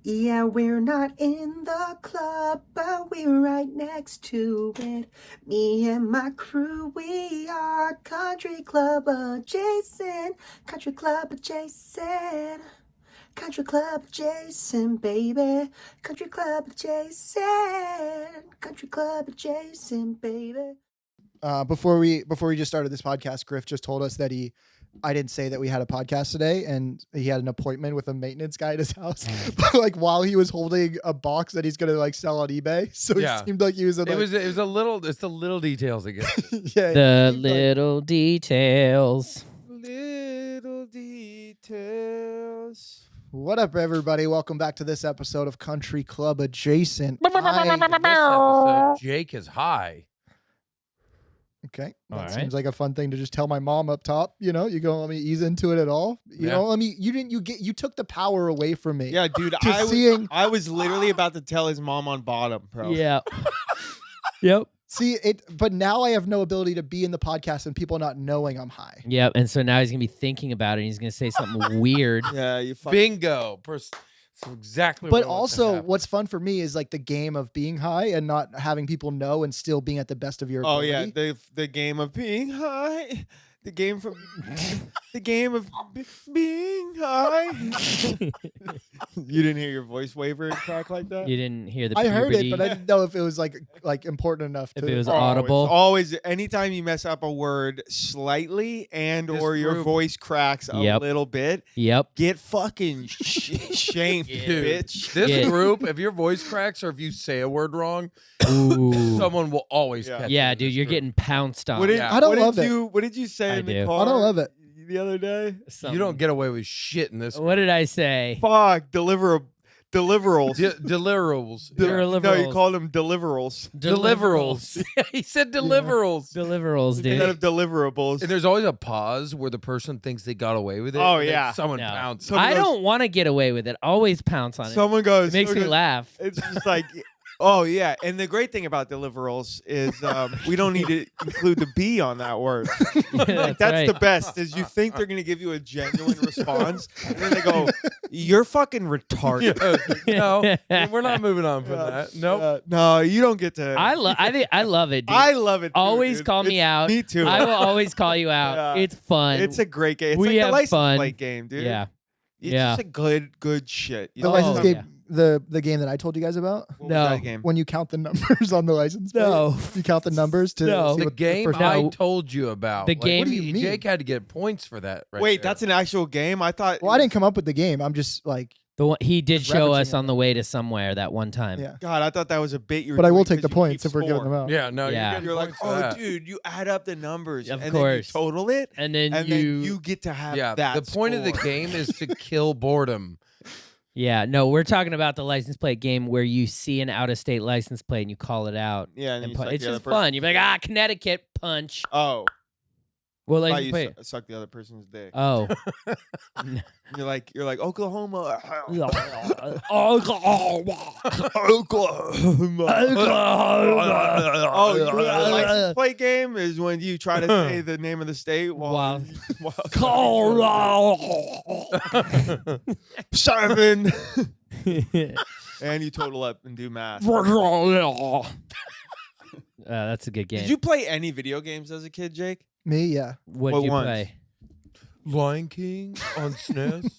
Yeah, we're not in the club, but we're right next to it. Me and my crew, we are Country Club adjacent. Country Club adjacent. Country Club adjacent, baby. Country Club adjacent. Country Club adjacent, baby. Before we just started this podcast, Griff just told us that I didn't say that we had a podcast today, and he had an appointment with a maintenance guy at his house, like while he was holding a box that he's gonna like sell on eBay. So Yeah. it seemed like he was. It was a little. It's the little details again. Yeah, The little details. Little details. What up, everybody? Welcome back to this episode of Country Club Adjacent. This episode, Jake is high. Okay, that All right. seems like a fun thing to just tell my mom up top. You know, you go let me ease into it at all. You Yeah. know, let me. You took the power away from me. Yeah, dude, To I was literally about to tell his mom on bottom, bro. Yeah. Yep. See it, but now I have no ability to be in the podcast and people not knowing I'm high. Yep. And so now he's gonna be thinking about it. And he's gonna say something weird. Yeah, you Bingo. That's exactly. But what I want to also, happen. what's fun for me is like the game of being high and not having people know and still being at the best of your Oh ability. yeah, the game of being high. The game of being high. You didn't hear your voice waver and crack like that? You didn't hear the I heard it, puberty, but I didn't know if it was like important enough if to. it was Oh, audible. it's always anytime you mess up a word slightly and This or your group- voice cracks a Yep. little bit, Yep. get fucking shamed, Dude, bitch. this Yeah. group, if your voice cracks or if you say a word wrong, Ooh. someone will always Yeah. catch it Yeah, in dude, this you're group. getting pounced on. What did, Yeah. I don't what love did it. you What did you say I in the do. car? I don't love it. The other day. You don't get away with shit in this. What did I say? Fuck, deliverables. Deliverables. You're a No, you liberals. called them deliverables Deliverables. He said deliverables. Deliverals, instead dude. of deliverables. And there's always a pause where the person thinks they got away with it. Oh, and then yeah. someone No. pounces. Someone I goes- don't want to get away with it. Always pounce on it. Someone goes. It makes me someone goes- laugh. It's just like, oh yeah. And the great thing about deliverables is we don't need to include the B on that word. That's That's right. the best. Is you think they're gonna give you a genuine response, and then they go, "You're fucking retarded." No, we're not moving on from that. Nope. No, you don't get to. I love it, dude. I love it. Too, Always dude. call me It's- out. Me too. I will always call you out. Yeah. It's fun. It's a great game. It's We like the have license fun. plate game, dude. Yeah. It's Yeah. just a good shit. You The know? license Oh, game, yeah. the game that I told you guys about. What was No. that game? When you count the numbers on the license plate. No. You count the numbers to No. see The what game first- I No. told you about. The game- What do you mean? Jake had to get points for that. Right Wait, there. that's an actual game? I thought. Well, I didn't come up with the game. I'm just like, The one, he did Just show referencing us it. on the way to somewhere that one time. yeah. God, I thought that was a bit you were But I will doing take the 'cause you points keep if we're giving score. them out. Yeah, no, Yeah. you're getting You're like, points for oh, that. dude, you add up the numbers Of and course. then you total it, And then and then you get to have Yeah, that. the point of the score. game is to kill boredom. Yeah, no, we're talking about the license plate game where you see an out-of-state license plate and you call it out. Yeah, and then And you suck it's the other just person. fun. You're like, Connecticut, punch. Oh, What I thought license you plate? suck the other person's dick. Oh. You're like Oklahoma. Oklahoma. Oh, the license plate game is when you try to say the name of the state while seven, and you total up and do math. That's a good game. Did you play any video games as a kid, Jake? Me, yeah. what what did you ones? play? Lion King on SNES.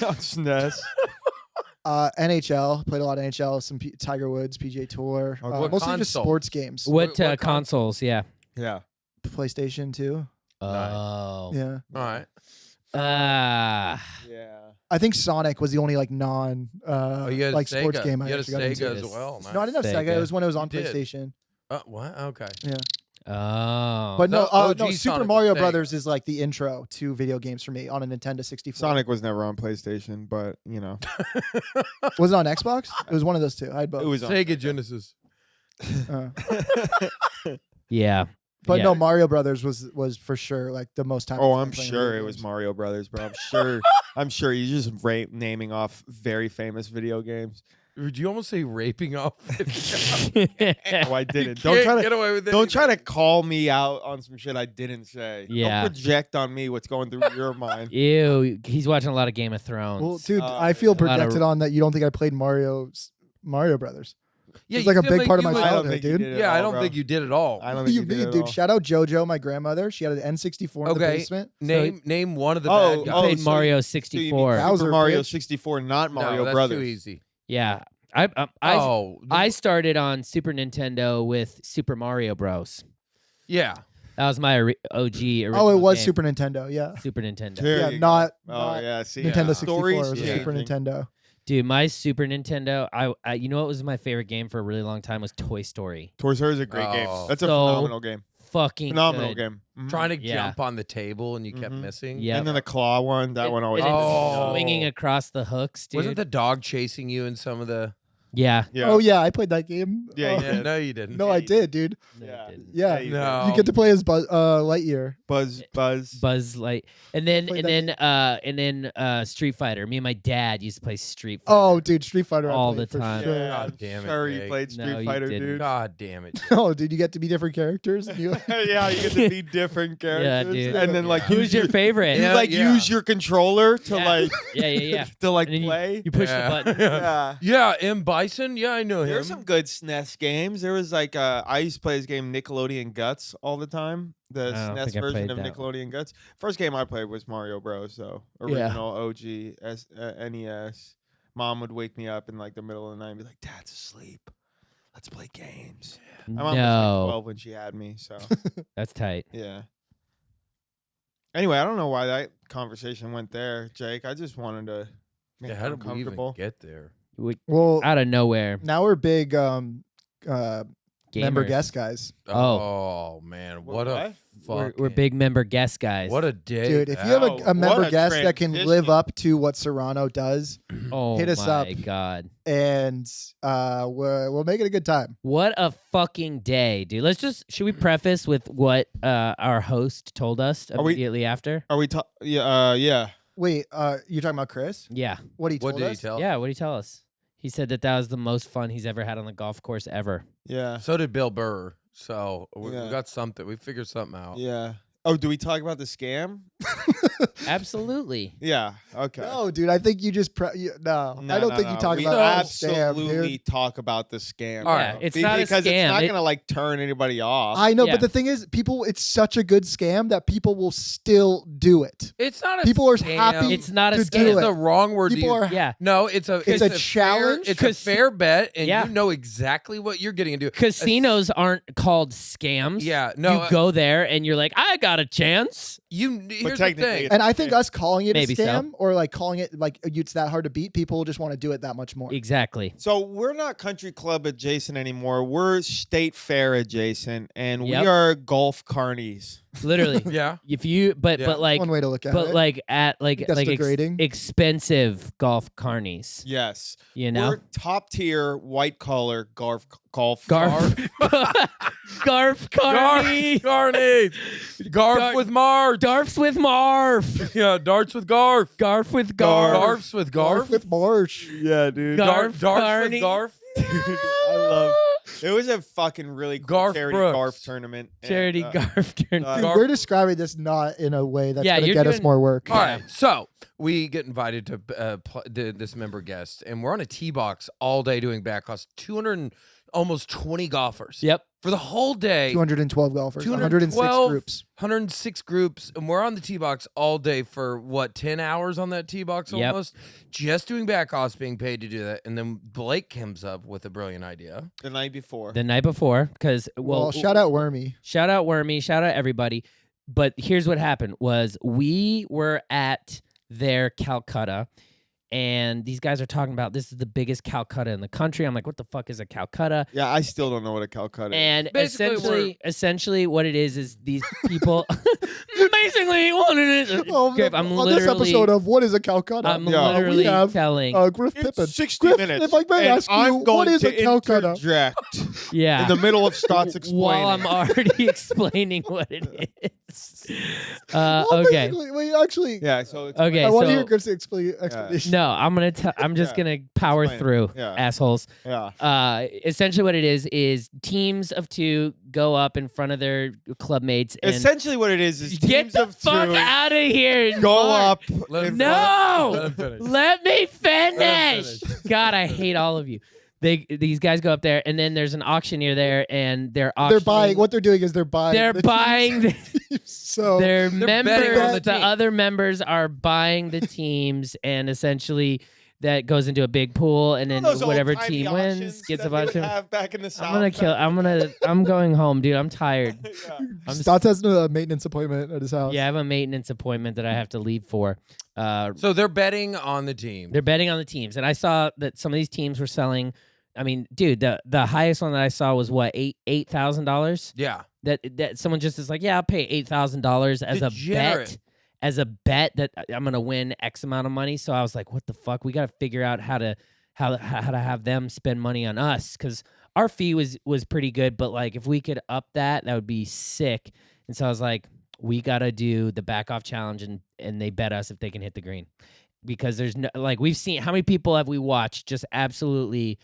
On SNES. NHL, played a lot of NHL, some Tiger Woods, PGA Tour, Okay. What mostly just console? sports games. What, what consoles? Yeah. Yeah. PlayStation 2. Oh. Yeah. All right. Ah. Yeah. I think Sonic was the only like You had like Sega. sports game I You had a actually got Sega into. as well. Nice. No, I didn't have Sega. Sega. It was when it was on You did. PlayStation. What? Okay. Oh. But no, The OG no, Super Sonic Mario was Sega. Brothers is like the intro to video games for me on a Nintendo 64. Sonic was never on PlayStation, but you know, Was it on Xbox? It was one of those two. I had both. it was on. Sega Genesis. Uh, yeah. but Yeah. no, Mario Brothers was for sure like the most time. Oh, I I'm spent playing sure video it was games. Mario Brothers, bro. I'm sure. I'm sure you just naming off very famous video games. Did you almost say raping off? No, I didn't. Don't try to get away with it. Don't try to call me out on some shit I didn't say. Yeah. Don't project on me what's going through your mind. Ew, he's watching a lot of Game of Thrones. Well, dude, Oh, I feel yeah. A lot of- projected on that you don't think I played Mario Brothers. Yeah, It's you like a feel big like part of you my would- I don't childhood, think you dude. did at Yeah, I all, don't bro. think you did at all. I don't What think do you did mean, at dude? all. Shout out JoJo, my grandmother. She had an N64 in the Okay. basement. Name one of the Oh, bad I guys. oh, played so Mario you- 64. Super Bowser, Mario bitch. 64, not Mario no, that's Brothers. too easy. Yeah, I Oh, I started on Super Nintendo with Super Mario Bros. yeah. That was my OG original Oh, it was game. Super Nintendo. Yeah. Super Nintendo. There Yeah, you not- go. not Oh yeah, see, Nintendo 64. Stories It was a changing. Super Nintendo. Dude, my Super Nintendo, I you know what was my favorite game for a really long time was Toy Story. Toy Story is a great game. Oh. That's a So phenomenal game. Fucking Phenomenal good. game. Mhm. Trying to Yeah. jump on the table and you kept Mhm. missing. Yeah. And then the claw one, that one always. And it's Oh. swinging across the hooks, dude. Wasn't the dog chasing you in some of the? Yeah. Yeah. Oh yeah, I played that game. Yeah, Oh, you Yeah, did. no, you didn't. No, Yeah, I you did, dude. No, it Yeah. didn't. Yeah. you No. You get to play as Lightyear. Buzz. Buzz Light, and then Played Street Fighter. Me and my dad used to play Street Fighter. Oh, dude, Street Fighter I All played the for time. sure. Yeah, God I'm damn it, sure you Jake. played No, Street you Fighter, didn't. dude. God damn it. Oh, dude, you get to be different characters. And you, Yeah, you get to be different characters, dude. and then like Who's your favorite? you Yeah, like yeah. use your controller to Yeah. like yeah. to like And then play. You push Yeah. the button. Yeah. Yeah, M. Bison. Yeah, I know him. There's some good SNES games. There was like I used to play this game Nickelodeon Guts all the time. The I don't SNES think I version played of that Nickelodeon Guts. First game I played was Mario Bros. So original OG NES. Mom would wake me up in like the middle of the night and be like, "Dad's asleep. Let's play games." My mom was like No, 12 when she had me. So that's tight. yeah. Anyway, I don't know why that conversation went there, Jake. I just wanted to make Yeah, it how did we even uncomfortable. get there? well, Out of nowhere. now we're big member Gamers. guest guys. Oh man, What- what a what? We're fucking- big member guest guys. What a day, Dude, if you have Wow, a member what a guest that can live transition. up to what Serrano does, oh hit us my up. god. and we'll make it a good time. What a fucking day, dude. Should we preface with what our host told us Are we- immediately after? Are we yeah. Wait, you're talking about Chris? Yeah. What he What told did he us? tell? Yeah, what did he tell us? He said that was the most fun he's ever had on the golf course ever. Yeah. So did Bill Burr. So we Yeah. got something. We figured something out. Yeah. Oh, do we talk about the scam? Absolutely. Yeah. Okay. No, dude, I think you just no, I don't think you talk we about the scam, absolutely dude. talk about the scam. All Yeah, right. it's not a because scam. it's not It- gonna like turn anybody off. I know, Yeah. but the thing is, it's such a good scam that people will still do it. It's not a People are scam. happy It's not a to scam. do It's it. the wrong word. to People use. are Yeah. No, it's a It's a fair- challenge? it's a fair bet, and Yeah. you know exactly what you're getting into. Casinos aren't called scams. Yeah, no, you go there and you're like, I got a chance. Here's the technically thing. it's- And I think us calling it Maybe a so. scam or like calling it like it's that hard to beat, people will just want to do it that much more. Exactly. So we're not country club adjacent anymore. We're state fair adjacent, and Yep. we are golf carnies. Literally. Yeah, If you but Yeah. like One way to look at but it. like at like That's like degrading. expensive golf carnies. Yes. You know? We're top tier white collar golf. Garf Garf Carney. Garf Gar- with Marge. Darfs with Marv. Yeah, darts with Garf. Garf with Garf. Garfs with Garf. with Marsh. Yeah, dude. Garf Darts Carney. with Garf. I love. It was a fucking really cool Garf charity Brooks. golf tournament. and, Charity Garf turn. uh, Dude, we're describing this not in a way that's Yeah, going to you're get us doing- more work. All right, so we get invited to this member guest, and we're on a tee box all day doing backcross. 220 golfers. Yep. For the whole day. 212 golfers, 106 212 groups. 106 groups, and we're on the tee box all day for 10 hours on that tee box Yep. almost, just doing backcross, being paid to do that. And then Blake comes up with a brilliant idea. the night before. The night before, because Well, shout out Wormy. shout out Wormy, shout out everybody. But here's what happened: was we were at their Calcutta, and these guys are talking about this is the biggest Calcutta in the country. I'm like, what the fuck is a Calcutta? Yeah, I still don't know what a Calcutta is. And Basically, essentially, what it is these people. Basically, what it is. Oh, Griff, I'm on this literally, episode of What is a Calcutta? I'm Yeah. literally we have telling. Griff Pippin. It's 60 Griff, minutes. if I may and ask you, I'm going what is to a Calcutta? interject Yeah. in the middle of Stotts explaining. While I'm already explaining what it is. Well, Okay. basically- Wait, actually, Yeah, so Okay. I want to hear So Griff's explanation. no, I'm gonna tell. I'm just Yeah. gonna power Explain it. through, Yeah. assholes. yeah. Essentially what it is teams of 2 go up in front of their club mates and Essentially, what it is get teams the of fuck 2 out of here. go Mark. up. Let him in finish. No! Let him finish. Let me Let him finish. finish. God, I hate all of you. These guys go up there, and then there's an auctioneer there, and they're They're auctioning. buying. What they're doing is they're buying. They're the buying the, teams. So their betting members. on The, the team. other members are buying the teams, and essentially that goes into a big pool, and then Those whatever old-timey team wins auctions gets that a bunch they would of. have back in the South. I'm gonna kill. I'm going home, dude. I'm tired. Yeah. I'm Stotts has a maintenance appointment at his house. Yeah, I have a maintenance appointment that I have to leave for. So they're betting on the team. They're betting on the teams, and I saw that some of these teams were selling. I mean, dude, the highest one that I saw was what $8,000. Yeah. That someone just is like, yeah, I'll pay $8,000 as Degenerate. a bet that I'm gonna win X amount of money. So I was like, what the fuck? We got to figure out how to have them spend money on us because our fee was pretty good, but like if we could up that would be sick. And so I was like, we got to do the back off challenge, and they bet us if they can hit the green because there's no like we've seen how many people have we watched just absolutely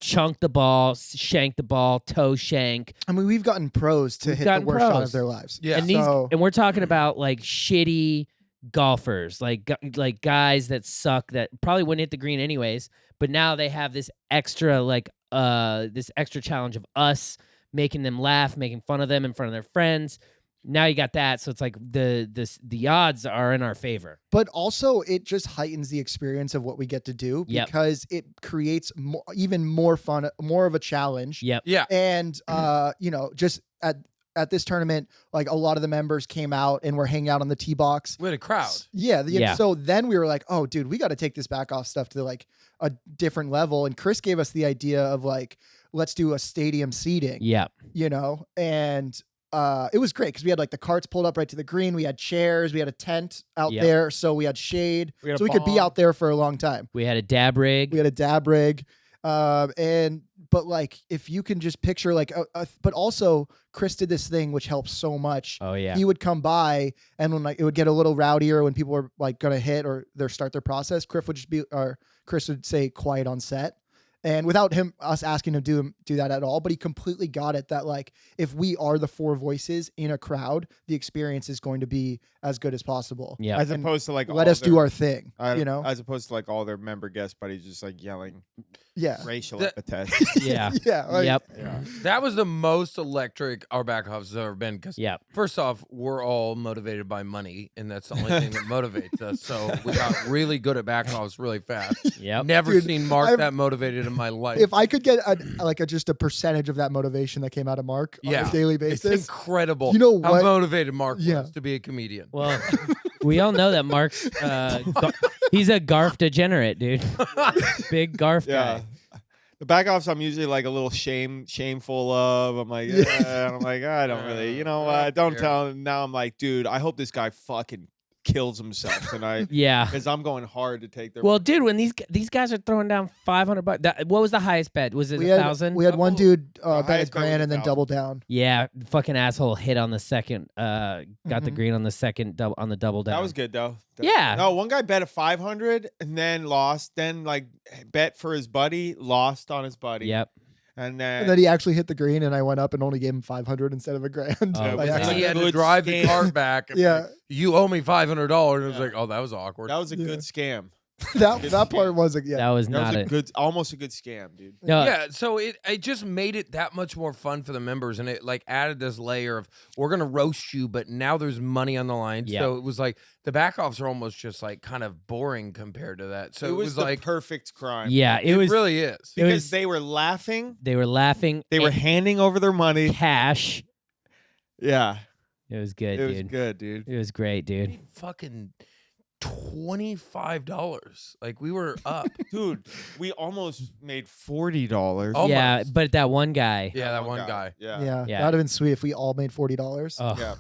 chunk the ball, shank the ball, toe shank. I mean, we've gotten pros to We've hit the gotten worst shot pros. of their lives. Yeah. And these So- and we're talking about like shitty golfers, like guys that suck that probably wouldn't hit the green anyways, but now they have this extra challenge of us making them laugh, making fun of them in front of their friends. Now you got that, so it's like the odds are in our favor. But also, it just heightens the experience of what we get to do Yep. because it creates even more fun, more of a challenge. Yep. Yeah. And just at this tournament, like a lot of the members came out and were hanging out on the tee box. We had a crowd. Yeah. So then we were like, oh, dude, we got to take this back off stuff to like a different level. And Chris gave us the idea of like, let's do a stadium seating. Yeah. And it was great because we had like the carts pulled up right to the green. We had chairs. We had a tent out Yep. there, so we had shade, We had a so we could be bomb. out there for a long time. We had a dab rig. We had a dab rig, but like if you can just picture like, but also Chris did this thing which helps so much. Oh yeah. He would come by, and when like it would get a little rowdier when people were like gonna hit or start their process, Chris would say quiet on set. And without us asking him to do that at all, but he completely got it that like if we are the 4 voices in a crowd, the experience is going to be as good as possible. Yeah. As And opposed to like let all us do their- our thing. as opposed to like all their member guest buddies just like yelling Yeah. racial The- epithets. Yeah. Yeah. Like, Yep. Yeah. That was the most electric our back office has ever been because Yep. first off, we're all motivated by money, and that's the only thing that motivates us. So we got really good at back office really fast. Yep. Never Dude, seen Mark I've- that motivated in my life. If I could get just a percentage of that motivation that came out of Mark on Yeah. a daily It's basis, incredible You know how what? motivated Mark Yeah. was to be a comedian. Well, we all know that Mark's he's a Garf degenerate, dude. Big Garf Yeah. guy. The back offs I'm usually like a little shameful of. I'm like, yeah. And I'm like, I don't really, you know what? Don't Yeah. tell him. Now I'm like, dude, I hope this guy fucking kills himself tonight Yeah. because I'm going hard to take their. Well, dude, when these guys are throwing down $500, what was the highest bet? Was it we had 1,000? we had one dude bet a highest bet was grand and then 1,000. double down. Yeah, fucking asshole hit on the second. Got the Mhm. green on the second on the double down. that was good though. Yeah. No, one guy bet a 500 and then lost. Then like bet for his buddy, lost on his buddy. Yep. And And then he actually hit the green, and I went up and only gave him 500 instead of a grand. Oh, by And yeah. accident. he had to Good drive the scam. cart back. and Yeah. like, you owe me $500. And it was Yeah. like, oh, that was awkward. that was a Yeah. good scam. that Good part scam. was That yeah. was That not was a it. good, almost a good scam, dude. No, Yeah, so it just made it that much more fun for the members, and it like added this layer of we're gonna roast you, but now there's money on the line. Yeah. So it was like the back offs are almost just like kind of boring compared to that. So it was the like perfect crime. yeah, it was. really is. it because was- they were laughing. They were laughing. They were and handing over their money. cash. Yeah, It was good, it was dude. good, dude. It was great, dude. Made fucking $25. Like we were up. Dude, we almost made $40. Oh, Yeah, Almost. but that one guy. Yeah, that one guy. Yeah. Yeah, Yeah. that would have been sweet if we all made $40. Oh. Yeah.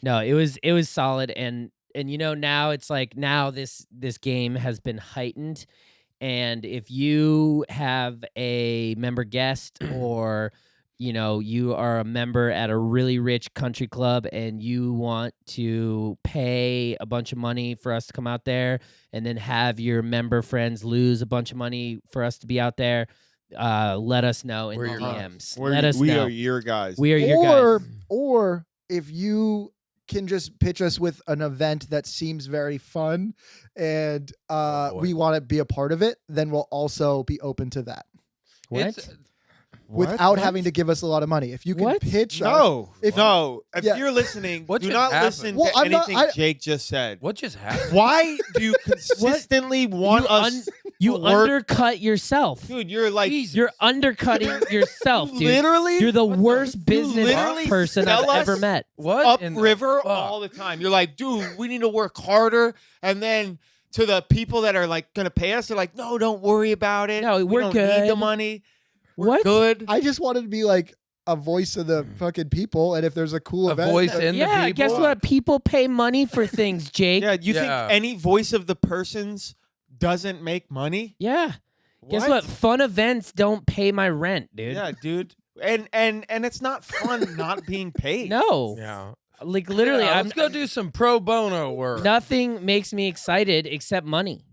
No, it was solid, and now it's like now this game has been heightened, And if you have a member guest or you are a member at a really rich country club and you want to pay a bunch of money for us to come out there and then have your member friends lose a bunch of money for us to be out there, let us know in We're the your DMs. We're- Let us we know. are your guys. We are your guys. Or if you can just pitch us with an event that seems very fun and Oh, boy. we want to be a part of it, then we'll also be open to that What? It's, without having to give us a lot of money. If you can What? pitch us, No, If- if Yeah. you're listening, What do just not happened? listen Well, to I'm not- anything Jake just said. what just happened? Why do you consistently want us You to work? undercut yourself. Dude, you're like Jesus. You're undercutting yourself, dude. literally You're the What the- worst you business literally person I've sell us ever met. What in the upriver fuck? all the time. You're like, dude, we need to work harder, and then to the people that are like gonna pay us, they're like, no, don't worry about it. No, we we're don't good. need the money. We're What? good. I just wanted to be like a voice of the fucking people. And if there's a cool A event, voice that- in the Yeah, people. guess what? People pay money for things, Jake. Yeah, you Yeah. think any voice of the person's doesn't make money? Yeah. Guess what? Fun events don't pay my rent, dude. Yeah, dude. And it's not fun not being paid. No. Yeah. Like literally, Yeah, I'm let's go do some pro bono work. nothing makes me excited except money.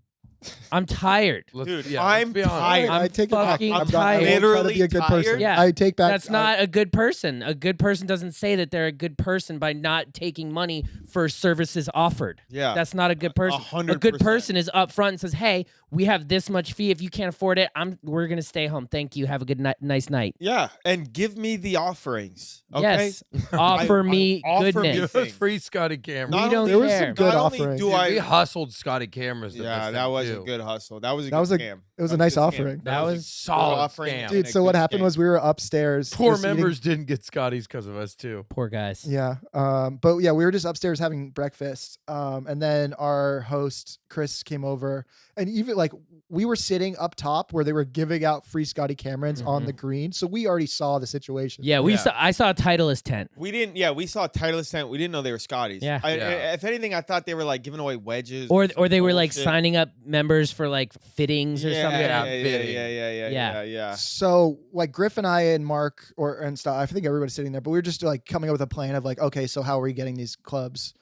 I'm tired. Let's, Dude, let's I'm be honest. tired. I I'm take it back. fucking I'm not, I tired. won't try to Literally be a good person. tired? Yeah. I take back. That's not a good person. A good person doesn't say that they're a good person by not taking money for services offered. Yeah. That's not a good person. A good 100%. person is upfront and says, "Hey, we have this much fee. If you can't afford it, we're gonna stay home. Thank you. Have a good night, nice night." Yeah, and give me the offerings. Okay. Yes, offer me offer me goodness. Give us free Scotty cameras. Not We don't only- There was care. some good not only offering. do Dude, I we hustled Scotty cameras. To Yeah, this that thing, was too. a good hustle. That was a That good was a- scam. it was a That nice good scam. offering. That was solid offering scam. and Dude, a so what good happened scam. was we were upstairs. Poor just eating- members didn't get Scotties because of us too. Poor guys. Yeah. But yeah, we were just upstairs having breakfast. And then our host, Chris, came over. And even like we were sitting up top where they were giving out free Scotty Camerons on the green. So we already saw the situation. Yeah, Yeah. I saw a Titleist tent. We didn't. Yeah, we saw Titleist tent. We didn't know they were Scotties. Yeah. Yeah. If anything, I thought they were like giving away wedges. Or some they were like bullshit. signing up members for like fittings or yeah, something. Yeah, Yeah, fitting. yeah. So like Griff and I and Mark and stuff, I think everybody's sitting there, but we were just like coming up with a plan of like, okay, so how are we getting these clubs?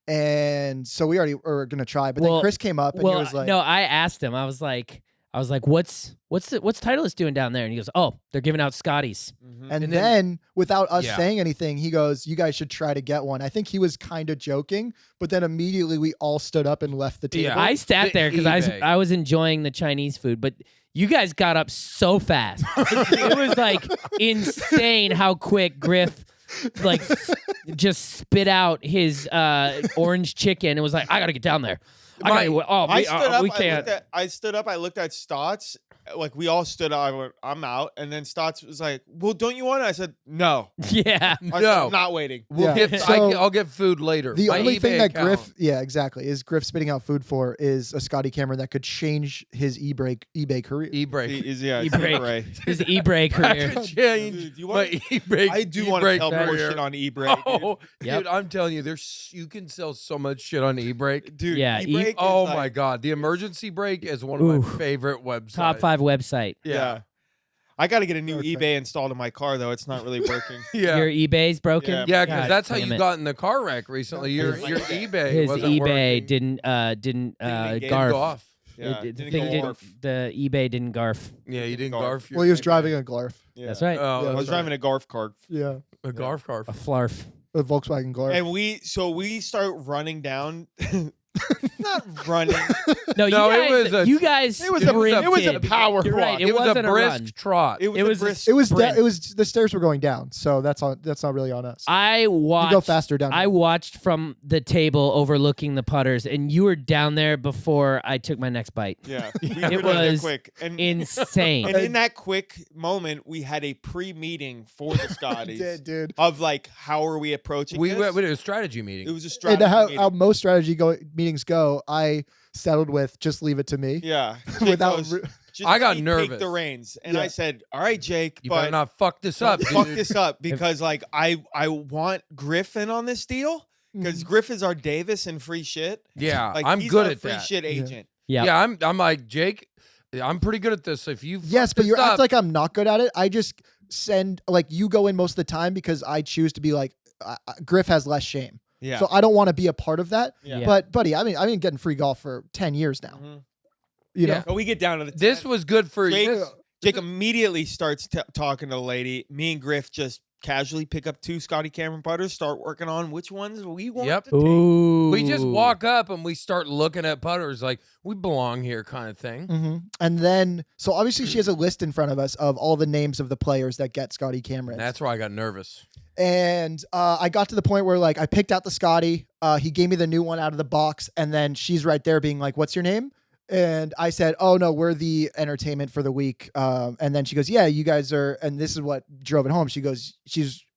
And so we already were gonna try, but then Well- Chris came up and he was like, no, I asked him. I was like, what's Titleist doing down there? And he goes, "Oh, they're giving out Scotties." Mhm. and And then without us Yeah. saying anything, he goes, you guys should try to get one. I think he was kind of joking, but then immediately we all stood up and left the table. Yeah. I sat the there because eBay. I was enjoying the Chinese food, but you guys got up so fast. It was like insane how quick Griff like just spit out his orange chicken and was like, "I gotta get down there." I stood up. we can't. I stood up. I looked at Stotts. Like we all stood up. I went, I'm out. And then Stotts was like, "Well, don't you want it?" I said, "No." Yeah. I said, No. I'm not waiting. We'll Yeah. get. So- I'll get food later. The My only thing eBay that account. Griff, yeah, exactly, is Griff spitting out food for is a Scotty Cameron that could change his eBay career. e-brake. E-brake. E His e-brake I career. could change Dude, you my want? e-brake. I do want to e-brake sell more career. shit on e-brake. Oh, Yep. dude, I'm telling you, you can sell so much shit on e-brake. Dude, Yeah, e-brake is Oh like- my god, the emergency brake is one of my Oof. favorite websites. Top 5 website. Yeah. I got to get a new Okay. eBay installed in my car though. It's not really working. Yeah. Your eBay's broken. Yeah. Yeah, because God that's how damn you it. got in the car wreck recently. Your His- eBay His wasn't eBay working. didn't engage. garf. Go off. Yeah, The didn't thing go didn't- off. the eBay didn't garf. Yeah, you didn't Garf. garf. Your Well, he was eBay. driving a Glarf. Yeah. That's right. Oh, Yeah, I was that's driving a golf cart. Yeah, a garf garf. A flarf. a Volkswagen Glarf. And we start running down. Not running. No, No, it was a- you guys It was a sprinted. power You're right, walk. it It was a wasn't a brisk run. trot. It was It a was a brisk it was sprint. it was the stairs were going down, so that's not really on us. I You watched. go faster down. I watched from the table overlooking the putters, and you were down there before I took my next bite. Yeah, It were down there was quick. And Insane. And in that quick moment, we had a pre-meeting for the Scotties did, dude. of like, how are we approaching We this? did a strategy meeting. It was a And strategy how meeting. most strategy meetings go, I settled with just leave it to me. Yeah. Without Goes, re- "Just I got let me nervous. Take the reins, and Yeah. I said, "All right, Jake, you better but not fuck this up, fuck dude. this up because like I want Griffin on this deal because Griff is our Davis and free shit. Yeah, Like I'm he's good our at free that. shit agent. Yeah. Yeah, I'm like Jake. I'm pretty good at this. If you Yes, but you you act like I'm not good at it. I just send like you go in most of the time because I choose to be like Griff has less shame. Yeah. So I don't want to be a part of that. Yeah. But buddy, I've been getting free golf for 10 years now. Mhm. You Yeah. know? But we get down to the This 10th. was good for Jake, you. Jake immediately starts talking to the lady. Me and Griff just casually pick up 2 Scotty Cameron putters, start working on which ones we want Yep. to take. Ooh. We just walk up and we start looking at putters like we belong here, kind of thing. Mm-hmm. And then, so obviously she has a list in front of us of all the names of the players that get Scotty Cameron. That's where I got nervous. And I got to the point where like I picked out the Scotty. He gave me the new one out of the box, and then she's right there being like, "What's your name?" And I said, "Oh no, we're the entertainment for the week." And then she goes, "Yeah, you guys are." And this is what drove it home. She goes,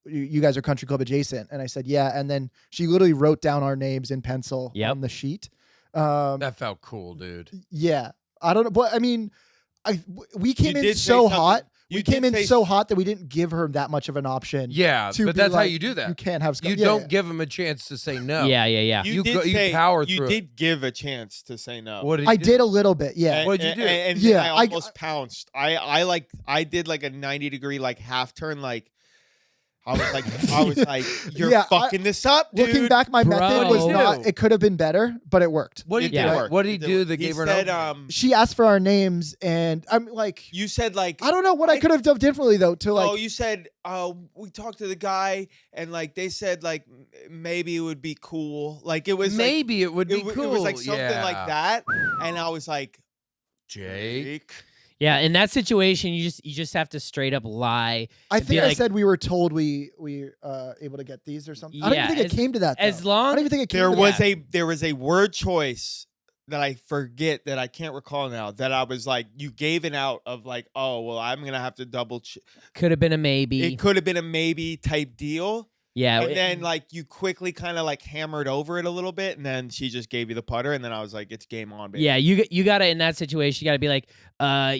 "You guys are Country Club adjacent." And I said, "Yeah." And then she literally wrote down our names in pencil on the sheet. That felt cool, dude. Yeah, I don't know, but I mean, we came You in did say so something- hot. you We came did in say- so hot that we didn't give her that much of an option. Yeah, to but be that's how like, you do that. You can't have. You don't give them a chance to say no. Yeah, yeah, yeah. You did go- you say, power you through it. did give a chance to say no. What did I you did do? a little bit. Yeah. And- What'd you do? And Yeah, I I- almost pounced. I did like a 90-degree like half turn. Like I was like, you're Yeah, fucking this up, dude. Looking back, my method was Bro. not. It could have been better, but it worked. What did he It do? did work. What did he It did do work. that He gave her said, an opening? She asked for our names, and I'm like, you said like I don't know what I could have done differently though. To like, oh, you said, we talked to the guy, and like they said, like maybe it would be cool. Like it was Maybe it would be like, cool. It was like something yeah. like that, and I was like, Jake. Yeah, in that situation, you just have to straight up lie. I be think I like- said we were told we able to get these or something. I don't Yeah, even think it came to that. As though. I long don't even think it came. there to was that. there was a word choice that I forget that I can't recall now. That I was like, you gave it out of like, oh well, I'm gonna have to double. could have been a maybe. It could have been a maybe type deal. Yeah, And then like you quickly kind of like hammered over it a little bit, and then she just gave you the putter, and then I was like, it's game on, baby. yeah, you gotta in that situation, you gotta be like,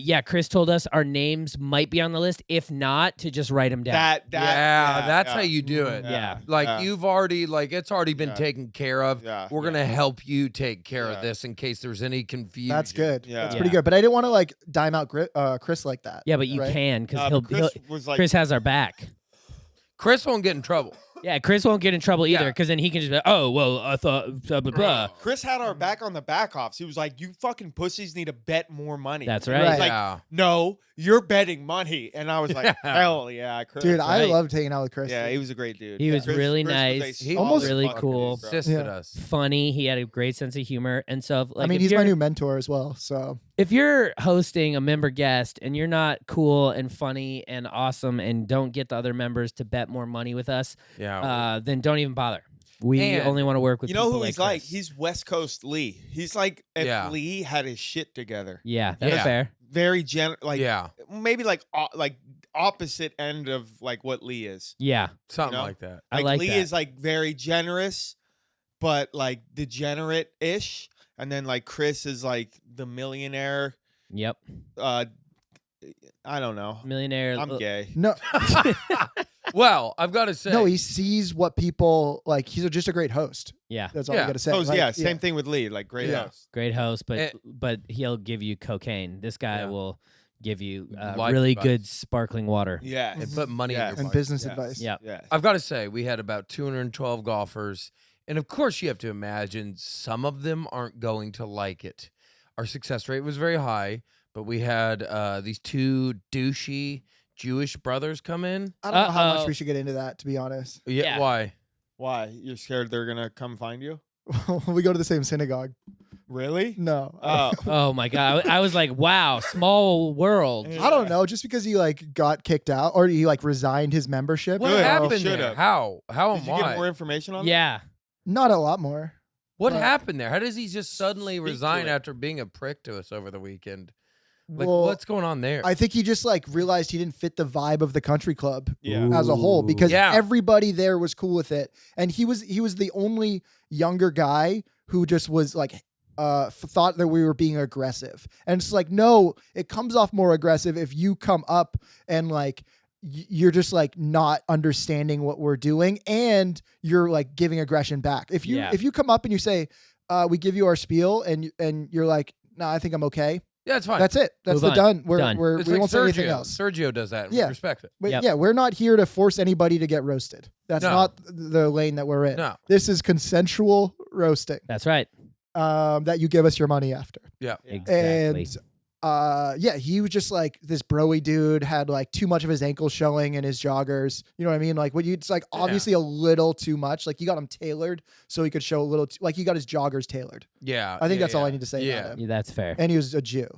yeah, Chris told us our names might be on the list. If not, to just write them down. That's how you do it. Yeah. Like you've already it's already been Yeah. taken care of. Yeah. We're gonna help you take care Yeah. of this in case there's any confusion. That's good. Yeah. That's Yeah. pretty good. But I didn't want to like dime out Chris like that. Yeah, but you right? can because But he'll Chris was like, Chris has our back. Chris won't get in trouble. Yeah, Chris won't get in trouble either Yeah. because then he can just be like, oh well, I thought blah blah blah. Chris had our back on the back offs. He was like, you fucking pussies need to bet more money. That's And I right. was like, yeah. no, you're betting money. And I was like, Yeah. hell yeah, Chris. Dude, I right. loved hanging out with Chris. Yeah, he was a great dude. He was really Chris was a nice. He solid was really fucking cool. dude, bro. Assisted Yeah. us. Funny. He had a great sense of humor and stuff. Like, I mean, if he's my you're- new mentor as well. So If you're hosting a member guest and you're not cool and funny and awesome and don't get the other members to bet more money with us, Yeah. then don't even bother. We And only want to work with You know people who he's like? Chris. He's West Coast Lee. He's like if Yeah. Lee had his shit together. Yeah, that's Yeah. fair. Very like yeah. maybe like opposite end of like what Lee is. Yeah, Something know? like that. I like Lee that. is like very generous, but like degenerate-ish. And then like Chris is like the millionaire. Yep. I don't know. Millionaire. I'm gay. no, Well, I've got to say. no, he sees what people like. He's just a great host. Yeah, That's all Yeah. I gotta say. So Like, yeah, same thing with Lee. Like great Yeah. house. great host, Eh. but he'll give you cocaine. This guy Yeah. will give you Life really advice. good sparkling water. Yeah. and put money Yes. in your And pocket. business Yes. advice. Yeah. Yeah. I've got to say, we had about 212 golfers. And of course, you have to imagine some of them aren't going to like it. Our success rate was very high, but we had these two douchey Jewish brothers come in. I don't know how much Uh-oh. we should get into that, to be honest. Yeah. Why? Why? You're scared they're gonna come find you? We go to the same synagogue. Really? No. Oh. Oh my god! I was like, wow, small world. I don't know. Just because he like got kicked out or he like resigned his membership. What Good. happened Should've. there? How Did and you get why? more information on that? Yeah, Not a lot more. What But- happened there? How does he just suddenly Speak to resign it. after being a prick to us over the weekend? Like, Well, what's going on there? I think he just like realized he didn't fit the vibe of the country club Yeah. as a whole because Yeah. everybody there was cool with it, and he was the only younger guy who just was like thought that we were being aggressive, and it's like no, it comes off more aggressive if you come up and like you're just like not understanding what we're doing and you're like giving aggression back. If you Yeah. if you come up and you say we give you our spiel and you're like nah, I think I'm okay. Yeah, it's fine. That's it. That's Move the on. done. Done. We It's won't like say anything Sergio. else. Sergio does that. And Yeah. we respect it. But Yep. yeah, we're not here to force anybody to get roasted. That's No. not the lane that we're in. No. This is consensual roasting That's right. that you give us your money after. Yeah. Exactly. And yeah, he was just like this broy dude, had like too much of his ankles showing in his joggers. You know what I mean? Like it's like obviously a little too much. Like you got him tailored so he could show a little, like he got his joggers tailored. Yeah. I think that's all I yeah. need to say Yeah. about him. Yeah, that's fair. And he was a Jew.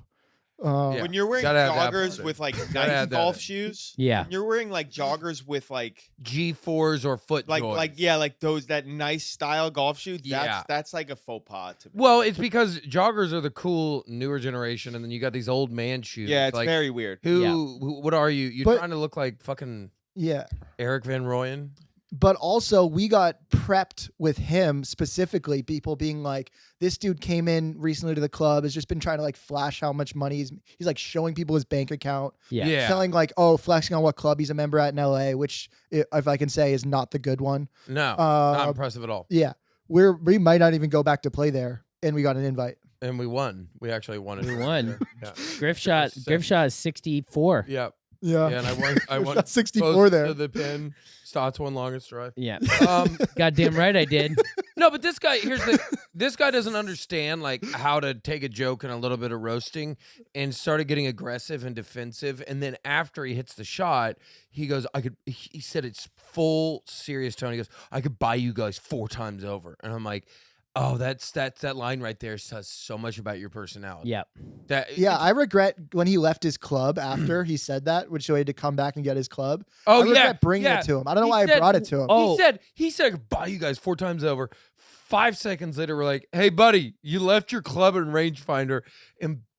Yeah. When you're wearing Gotta have that joggers part. with like Gotta Nike have that golf in. shoes, Yeah. when you're wearing like joggers with like G4s or foot joys. like those that nice style golf shoes. Yeah. That's like a faux pas to me. Well, it's because joggers are the cool newer generation, and then you got these old man shoes. Yeah, it's like, very weird. what are you? You're But- trying to look like fucking Yeah. Eric Van Rooyen? But also, we got prepped with him specifically. People being like, "This dude came in recently to the club, has just been trying to like flash how much money he's like showing people his bank account, Yeah. telling like, oh, flexing on what club he's a member at in LA, which if I can say is not the good one. No, not Uh, impressive at all. yeah, we might not even go back to play there, and we got an invite. And we won. We actually won it. We won. Yeah. Griff shot is 64. Yeah. Yeah, Yeah, and I won. I won. got 64 close there. to the pin. Stotts won longest drive. Yeah. Um, Goddamn right I did. no, but this guy this guy doesn't understand like how to take a joke and a little bit of roasting, and started getting aggressive and defensive. And then after he hits the shot, he goes, he said it's full serious tone. He goes, I could buy you guys 4 times over. And I'm like, oh, that line right there says so much about your personality. Yeah. Yeah, I regret when he left his club after he said that, which he had to come back and get his club. Oh, I regret yeah, bringing yeah. it to him. I don't know He why said- I brought it to him. Oh. He said I could buy you guys 4 times over. 5 seconds later, we're like, hey, buddy, you left your club in rangefinder.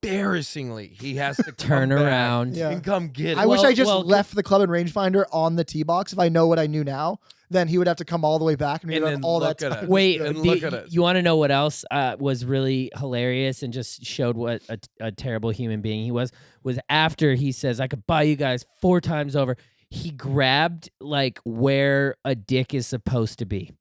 Embarrassingly, he has to Turn come back around. Yeah. and come get it. I wish I just well, left the club and rangefinder on the tee box. If I know what I knew now, then he would have to come all the way back and, And have then all that look at time. it. Wait, And look at it. you want to know what else was really hilarious and just showed what a terrible human being he was after he says, I could buy you guys 4 times over. He grabbed like where a dick is supposed to be.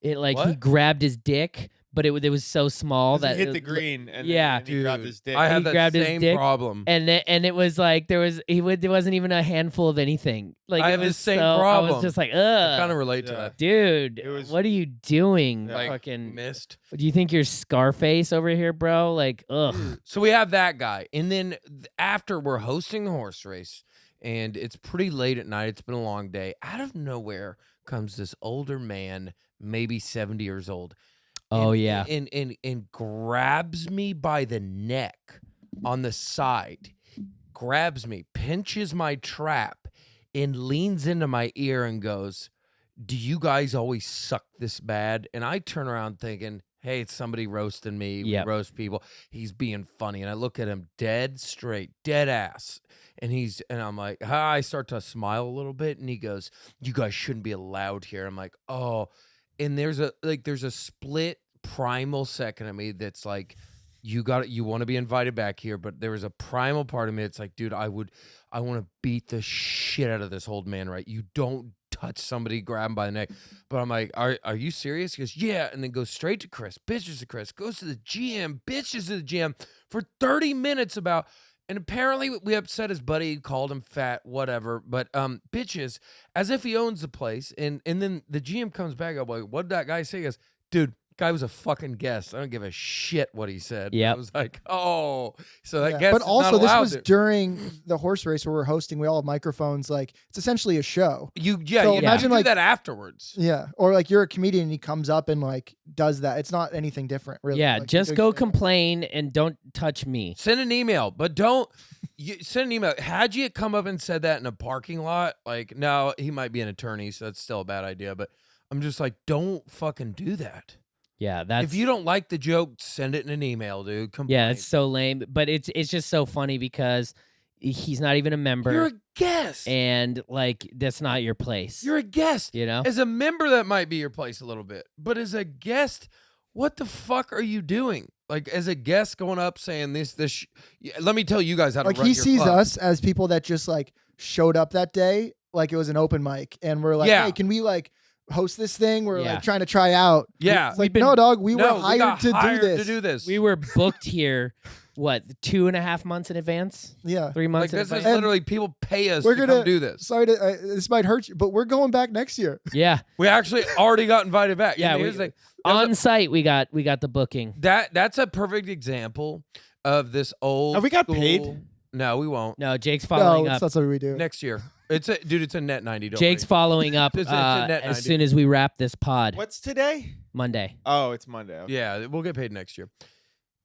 It like he What? grabbed his dick, but it was so small 'Cause that he hit it- the green and yeah. then he grabbed his dick. I have He that grabbed his same dick, problem. and it was like there wasn't even a handful of anything. Like I it have the was same so, I problem. was just like, I kind of ugh, relate to Yeah. that. dude, It was- what are you doing? Yeah. Like, Fucking missed. do you think you're Scarface over here, bro? Like, ugh. So we have that guy. And then after we're hosting the horse race, and it's pretty late at night, it's been a long day, out of nowhere comes this older man, maybe 70 years old. Oh, and- yeah. And grabs me by the neck on the side, grabs me, pinches my trap, and leans into my ear and goes, do you guys always suck this bad? And I turn around thinking, hey, it's somebody roasting me. Yep. We roast people. He's being funny. And I look at him dead straight, dead ass. And I'm like, I start to smile a little bit. And he goes, you guys shouldn't be allowed here. I'm like, oh. And there's a split primal second of me that's like, you want to be invited back here. But there was a primal part of me that's like, dude, I want to beat the shit out of this old man, right? You don't touch somebody, grab him by the neck. But I'm like, are you serious? He goes, yeah. And then goes straight to Chris, bitches to Chris, goes to the GM, bitches to the GM for 30 minutes about. And apparently we upset his buddy, called him fat, whatever. But bitches, as if he owns the place. And then the GM comes back up like, what'd that guy say? He goes, dude, guy was a fucking guest. I don't give a shit what he said. Yep. I was like, oh, so that Yeah. guest But is also, not this allowed was to- during the horse race where we're hosting. We all have microphones. Like it's essentially a show. So So you imagine, do like- that afterwards. Yeah, or like you're a comedian and he comes up and like does that. It's not anything different, really. Yeah, Like, just you go do- complain and don't touch me. Send an email, but don't send an email. Had you come up and said that in a parking lot, like, no, he might be an attorney, so that's still a bad idea. But I'm just like, don't fucking do that. Yeah, that's If you don't like the joke, send it in an email, dude. Complain. yeah, it's so lame. But it's just so funny because he's not even a member, You're a guest. and like that's not your place. You're a guest. you know. As a member, that might be your place a little bit. But as a guest, what the fuck are you doing? Like, as a guest going up saying this. Let me tell you guys how to Like run he your sees club. us as people that just like showed up that day, like it was an open mic, and we're like, Yeah. hey, can we like host this thing. We're Yeah. like trying to try out. Yeah. It's like, no, dog, we were No, we hired got to hired do this. to do this. We were booked here, what, 2.5 months in advance? Yeah. 3 like months in this is advance? literally people pay us We're to gonna come do this. Sorry to this might hurt you, but we're going back next year. Yeah. We actually already got invited back. Yeah, And we- here's the- On site, we got the booking. that's a perfect example of this old. Have we got school- paid? No, we won't. No, Jake's No, following it's up. not something we do. Next year, it's a net 90. Don't Jake's worry. following up It's a net as 90. soon as we wrap this pod. What's today? Monday. Oh, it's Monday. Okay. Yeah, we'll get paid next year.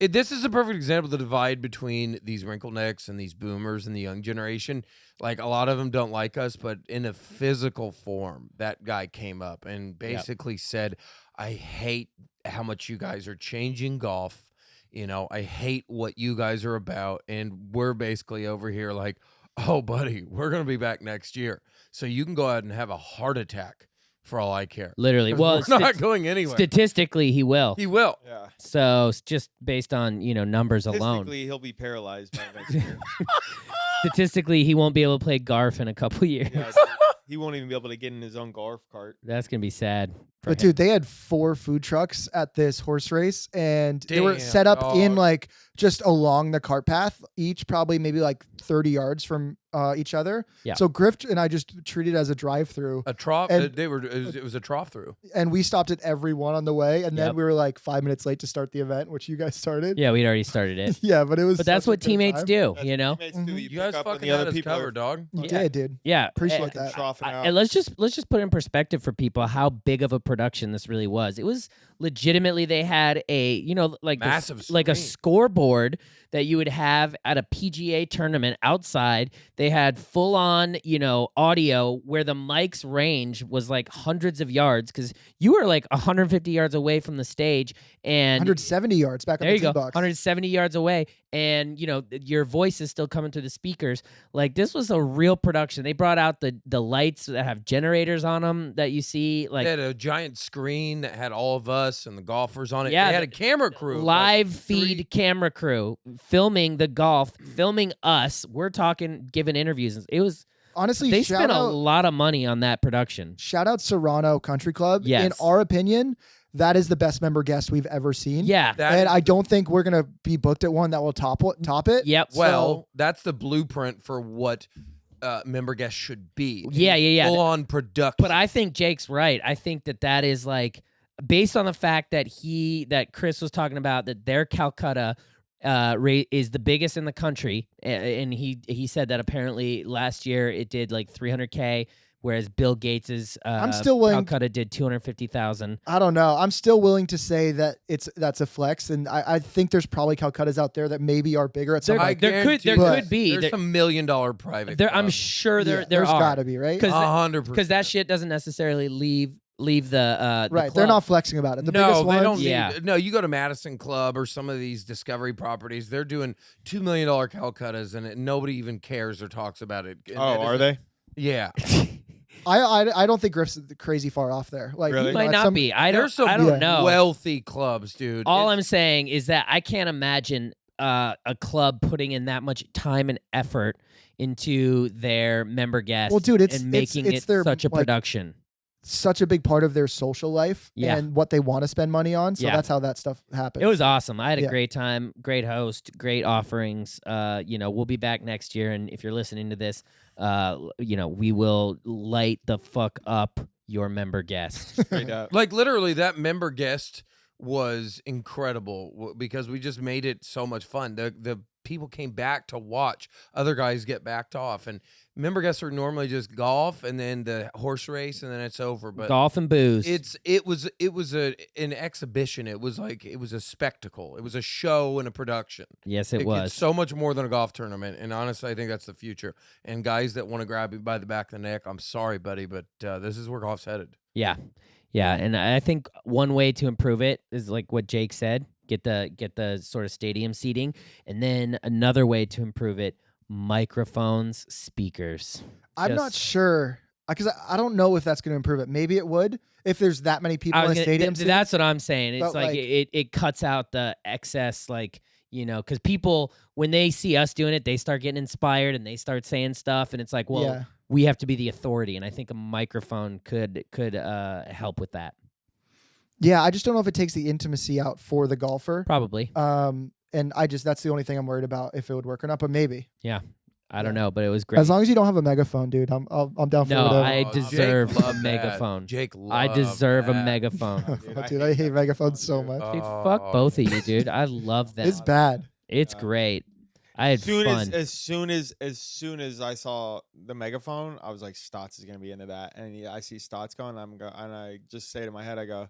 This is a perfect example of the divide between these wrinkle necks and these boomers and the young generation. Like, a lot of them don't like us, but in a physical form, that guy came up and basically said, I hate how much you guys are changing golf. You know, I hate what you guys are about. And we're basically over here like, oh, buddy, we're going to be back next year. So you can go out and have a heart attack for all I care. Literally. 'Cause Well, we're not going anywhere. statistically, he will. He will. Yeah. So just based on numbers alone, Statistically, he'll be paralyzed by next year. statistically, he won't be able to play Garf in a couple years. Yeah, he won't even be able to get in his own golf cart. That's gonna be sad. for But him. dude, they had 4 food trucks at this horse race, and they were Damn, set up in dog. like just along the cart path, each probably maybe like 30 yards from each other. Yeah. So Griff and I just treated it as a drive-through, A trough. And- It was a trough through. and we stopped at every one on the way, and then Yep. we were like 5 minutes late to start the event, which you guys started. Yeah, we'd already started it. Yeah, but it was. But that's such a what good teammates time. do, That's you know? what teammates do. Mhm. You You pick guys up when fucking the other had us people covered, dog. You Yeah. did, dude. Yeah, Appreciate that. troughing out. And let's just put in perspective for people how big of a production this really was. It was legitimately they had a like this- Massive like a screen. scoreboard that you would have at a PGA tournament outside. They had full on audio where the mic's range was like hundreds of yards because you were like 150 yards away from the stage and 170 yards back on there the you go, tee box. 170 yards away, and your voice is still coming through the speakers. Like this was a real production. They brought out the lights that have generators on them that you see, like They had a giant screen that had all of us and the golfers on it. Yeah, they had a camera crew. like live feed three- camera crew filming the golf, filming us. We're talking, giving interviews. It was Honestly, they shout spent a out, lot of money on that production. shout out Serrano Country Club. In Yes. our opinion, that is the best member guest we've ever seen. Yeah. That And is- I don't think we're gonna be booked at one that will top it. Yep. well, that's the blueprint for what member guests should be. Yeah. Full on production. But I think Jake's right. I think that is like based on the fact that Chris was talking about that their Calcutta rate is the biggest in the country, and he said that apparently last year it did like 300K, whereas Bill Gates's I'm still willing- Calcutta did 250,000. I don't know. I'm still willing to say that that's a flex, and I think there's probably Calcuttas out there that maybe are bigger at some There- point. there could guarantee be. There's There- some $1 million private. I'm clubs. sure there there's are gotta be, right? 'Cause 100%. because that shit doesn't necessarily leave the Right. They're club. not flexing about it. The no, biggest they ones, don't. Yeah. Need, no, you go to Madison Club or some of these Discovery properties. They're doing $2 million Calcuttas, and nobody even cares or talks about it. And Oh, that are is- they? Yeah. I don't think Griff's crazy far off there. Like Really? you know, Might at not some- be. There's some I don't Yeah. know. wealthy clubs, dude. All It's- I'm saying is that I can't imagine a club putting in that much time and effort into their member guests. Well, dude, it's- and it's- making it's it their, such a like, production. such a big part of their social life Yeah. and what they want to spend money on. So Yeah. that's how that stuff happens. It was awesome. I had a Yeah. great time, great host, great offerings. We'll be back next year, and if you're listening to this, we will light the fuck up your member guest. Straight up. Like literally, that member guest was incredible because we just made it so much fun. The people came back to watch other guys get backed off, and member guests are normally just golf and then the horse race and then it's over. But Golf and booze. it was an exhibition. It was a spectacle. It was a show and a production. Yes, it It's was. so much more than a golf tournament, and honestly, I think that's the future. And guys that want to grab you by the back of the neck, I'm sorry, buddy, but this is where golf's headed. Yeah, and I think one way to improve it is like what Jake said: get the sort of stadium seating, and then another way to improve it: microphones, speakers. I'm not Just- sure because I don't know if that's going to improve it. Maybe it would if there's that many people I in was a gonna- stadium. that's what I'm saying. It's But, like, like- it cuts out the excess, because people when they see us doing it, they start getting inspired and they start saying stuff, and it's like, well, Yeah. we have to be the authority, and I think a microphone could help with that. Yeah, I just don't know if it takes the intimacy out for the golfer. Probably. And that's the only thing I'm worried about, if it would work or not. But maybe. I don't know, but it was great. As long as you don't have a megaphone, dude, I'm down for No, whatever. I Oh, deserve Jake a loved that. megaphone. Jake loved I deserve a that. megaphone. Dude, I hate megaphones so much. Dude, fuck both of you, dude. I love that. It's bad. It's great. I had fun. As soon as I saw the megaphone, I was like, Stotts is gonna be into that. And I see Stotts going, and I just say to my head, I go,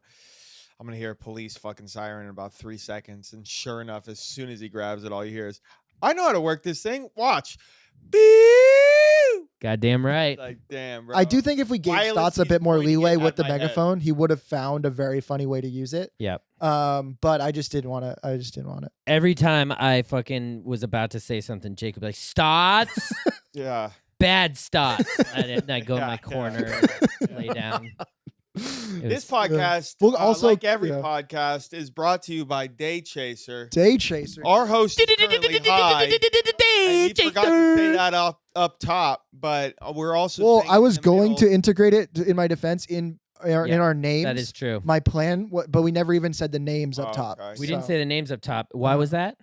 I'm gonna hear a police fucking siren in about 3 seconds. And sure enough, as soon as he grabs it, all you hear is, I know how to work this thing. Watch. Boo! Goddamn right. Like, damn, bro. I do think if we gave Wireless Stotts a keeps bit more pointing it leeway at with the my head. megaphone, he would have found a very funny way to use it. Yep. But I just didn't want to. Every time I fucking was about to say something, Jake would be like, Stotts, Yeah. bad Stotts. And I go in Yeah, my yeah. corner, lay down. This podcast, Well, also, like every yeah. podcast, is brought to you by Day Chaser. Day Chaser. Our host is currently high. And he forgot to say that up top, but we're also. Well, saying I it was in the going to middle. integrate it in my defense in our names. That is true. my plan, but we never even said the names up Oh, top. okay. We didn't So- say the names up top. Why was that?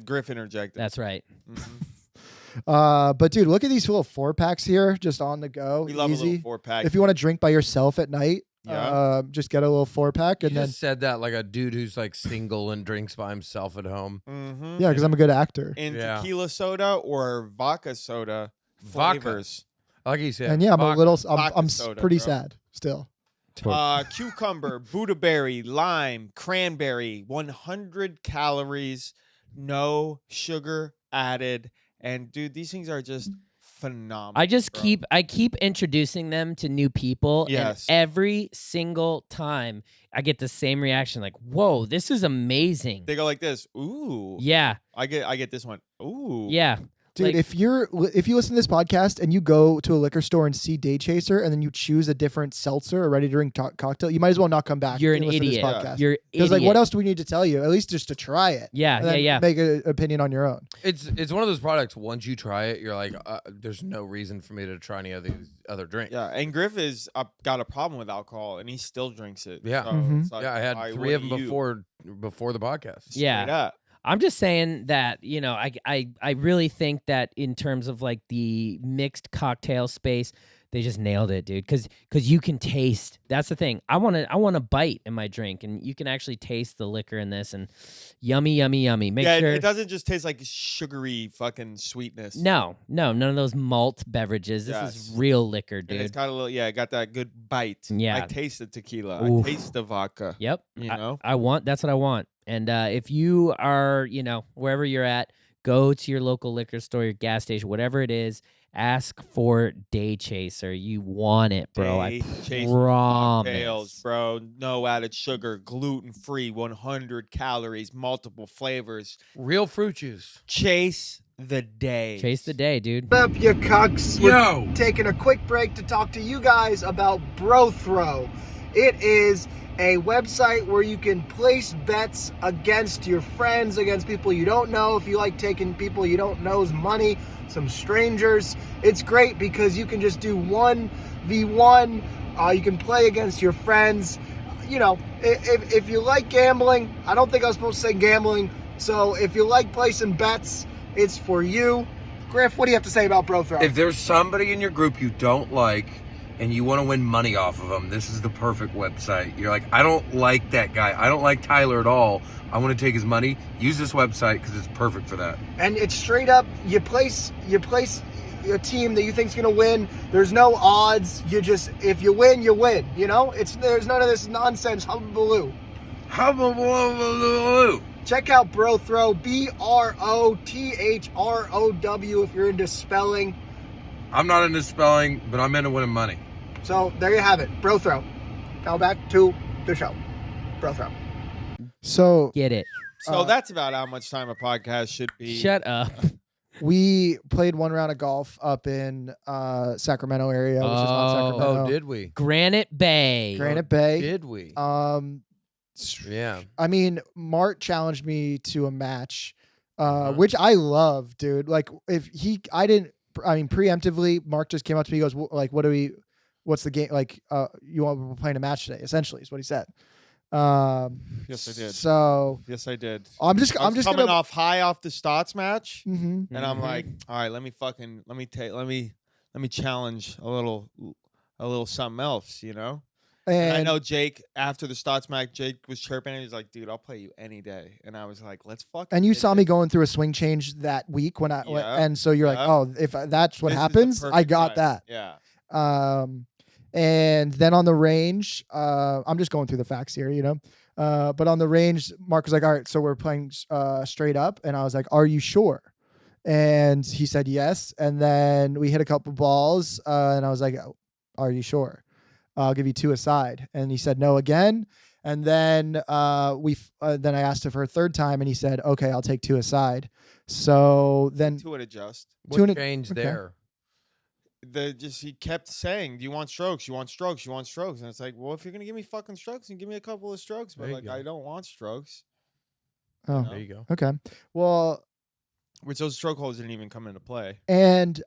Griff interjected. That's right. But dude, look at these little 4-packs here, just on the go. We love easy. a little 4-pack. If you want to drink by yourself at night, Yeah. just get a little 4-pack, You and then just said that like a dude who's like single and drinks by himself at home. Mm-hmm. yeah, because I'm a good actor. In Yeah. tequila soda or vodka soda Vodka. flavors. Like you said. And yeah, I'm a vodka. little. Vodka I'm soda, pretty bro. sad still. Cucumber, Buddha berry, lime, cranberry, 100 calories, no sugar added. And dude, these things are just phenomenal. I just bro. keep introducing them to new people, Yes. and every single time I get the same reaction, like, "Whoa, this is amazing!" They go like this. Ooh. Yeah, I get this one. Ooh. yeah. Dude, Like- if you listen to this podcast and you go to a liquor store and see Day Chaser and then you choose a different seltzer or ready to drink cocktail, you might as well not come back. You're and an listen to this idiot. podcast. You're Because idiot. like, what else do we need to tell you? At least just to try it. Yeah, and then yeah. Make an opinion on your own. It's one of those products. Once you try it, you're like, there's no reason for me to try any of these other drinks. Yeah. And Griff is got a problem with alcohol and he still drinks it. Yeah. So Mhm. it's like, Yeah, I had why 3 of them wouldn't you? before the podcast. Yeah. Straight up. I'm just saying that, I really think that in terms of like the mixed cocktail space, they just nailed it, dude. Because you can taste. That's the thing. I want a bite in my drink, and you can actually taste the liquor in this, and yummy, yummy, yummy. Make Yeah, sure it doesn't just taste like sugary fucking sweetness. No, none of those malt beverages. This is Yes. real liquor, And dude. it's got a little, it got that good bite. Yeah. I taste the tequila. Oof. I taste the vodka. Yep. You know? That's what I want. And if you are, wherever you're at, go to your local liquor store, your gas station, whatever it is, ask for Day Chaser. You want it, bro. Day Chaser promise. cocktails, bro. No added sugar, gluten free, 100 calories, multiple flavors. Real fruit juice. Chase the day. Chase the day, dude. What's up, you cucks? Yo. We're taking a quick break to talk to you guys about BroThrow. It is a website where you can place bets against your friends, against people you don't know. If you like taking people you don't know's money, some strangers, it's great because you can just do 1v1. You can play against your friends. If you like gambling, I don't think I was supposed to say gambling. So if you like placing bets, it's for you. Griff, what do you have to say about BroThrow? If there's somebody in your group you don't like and you want to win money off of them, this is the perfect website. You're like, I don't like that guy. I don't like Tyler at all. I want to take his money. Use this website because it's perfect for that. And it's straight up, you place a team that you think's gonna win. There's no odds. If you win, you win. There's none of this nonsense hullabaloo. Check out BroThrow, BroThrow if you're into spelling. I'm not into spelling, but I'm into winning money. So there you have it, BroThrow. Now back to the show, BroThrow. So Get it. So that's about how much time a podcast should be. Shut up. we played one round of golf up in Sacramento area, which is not Sacramento. Oh, did we? Granite Bay. Granite Bay. Did we? Yeah. Yeah. I mean, Mart challenged me to a match, Uh-huh. which I love, dude. Like, I didn't I mean, preemptively, Mark just came up to me. He goes, like, what's the game? Like, we're playing a match today, essentially, is what he said. Yes, I did. So yes, I did. I'm just coming gonna, off high off the Stotts match, Mhm. and I'm like, all right, let me challenge a little something else, you know. And I know Jake, after the Stotts match, Jake was chirping and he's like, dude, I'll play you any day. And I was like, let's fucking. And you get saw this. me going through a swing change that week Yeah. and so you're like, Yeah. oh, if that's what This is the happens, I perfect got time. that. Yeah. And then on the range, I'm just going through the facts here, you know. But on the range, Mark was like, all right, so we're playing straight up. And I was like, are you sure? And he said yes. And then we hit a couple balls. And I was like, are you sure? I'll give you 2 aside. And he said no again. And then then I asked him for a third time, and he said, okay, I'll take 2 aside. So then 2 would adjust. What changed there? He kept saying, do you want strokes? You want strokes? You want strokes? And it's like, well, if you're gonna give me fucking strokes, then give me a couple of strokes. But like, I don't want strokes. Oh, There you go. Okay. Well, which those stroke holes didn't even come into play. And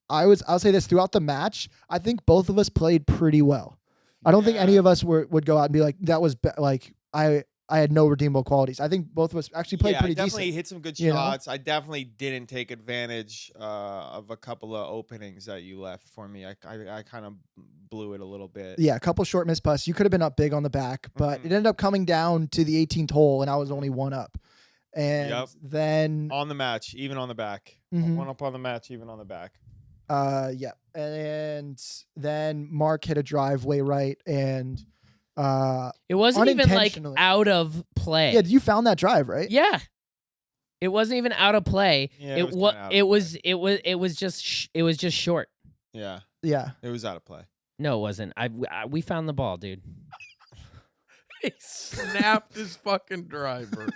I'll say this, throughout the match, I think both of us played pretty well. I don't think any of us would go out and be like, that was like I had no redeemable qualities. I think both of us actually played pretty decent. I definitely hit some good shots. I definitely didn't take advantage of a couple of openings that you left for me. I kind of blew it a little bit. Yeah, a couple short missed putts. You could have been up big on the back, but it ended up coming down to the 18th hole, and I was only 1 up. And then on the match, even on the back. 1 up on the match, even on the back. Yeah. And then Mark hit a driveway right, and it wasn't even like out of play. Yeah, you found that drive, right? Yeah. It wasn't even out of play. Yeah, it was just short. Yeah. Yeah. It was out of play. No, it wasn't. We found the ball, dude. He snapped his fucking driver.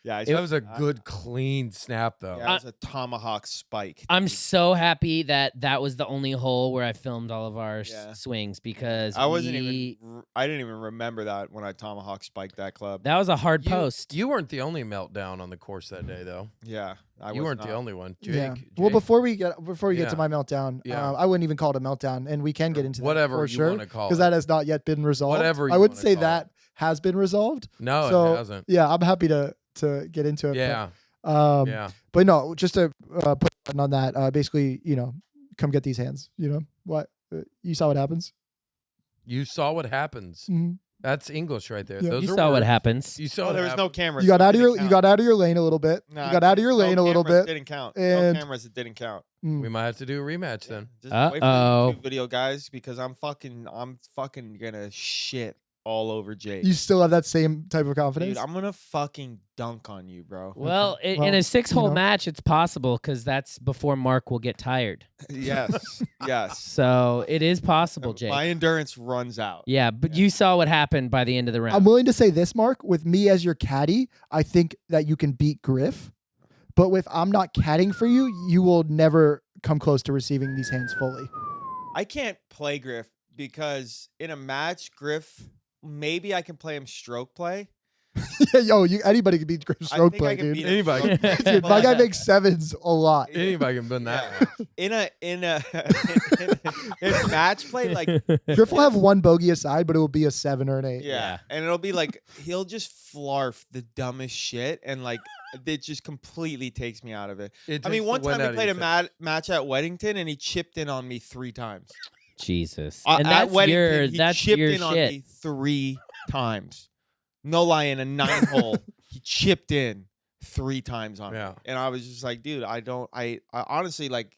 Yeah, that was a good, clean snap, though. Yeah, it was a tomahawk spike. I'm so happy that was the only hole where I filmed all of our swings, because I didn't even remember that when I tomahawk spiked that club. That was a hard post. You weren't the only meltdown on the course that day, though. Yeah, you weren't the only one. Jake, yeah. Jake. Well, before we get to my meltdown, I wouldn't even call it a meltdown, and we can get into whatever that for sure, want to call it, because that has not yet been resolved. Whatever I would say that has been resolved. No, so, it hasn't. Yeah, I'm happy to get into it. Yeah. But no, just to put a button on that, basically, come get these hands. What you saw what happens. You saw what happens. Mm-hmm. That's English right there. Yeah. Those you are saw words. what happens. You saw. There was no cameras. You got out of your lane a little bit. Nah, you got out of your lane a little bit. Didn't count. And no cameras. It didn't count. We might have to do a rematch then. Just wait for the YouTube video, guys, because I'm fucking gonna shit all over Jake. You still have that same type of confidence? Dude, I'm gonna fucking dunk on you, bro. Well, in a 6-hole match, it's possible, because that's before Mark will get tired. Yes, yes. So it is possible, Jake. My endurance runs out. Yeah, but you saw what happened by the end of the round. I'm willing to say this, Mark. With me as your caddy, I think that you can beat Griff. But if I'm not caddying for you, you will never come close to receiving these hands fully. I can't play Griff, because in a match, Griff, maybe I can play him stroke play. Yo, anybody can beat Griff stroke play, dude. Anybody. Dude, my guy makes 7s a lot. Anybody can win that. In match play, like Griff will have 1 bogey aside, but it will be a 7 or an 8. Yeah, and it'll be like he'll just flarf the dumbest shit, and like it just completely takes me out of it. I mean, one time we played a match at Weddington, and he chipped in on me 3 times. Jesus, and that's chipped your in shit. on me 3 times. No lie, in a 9 hole, he chipped in 3 times on me, and I was just like, dude, I honestly, like,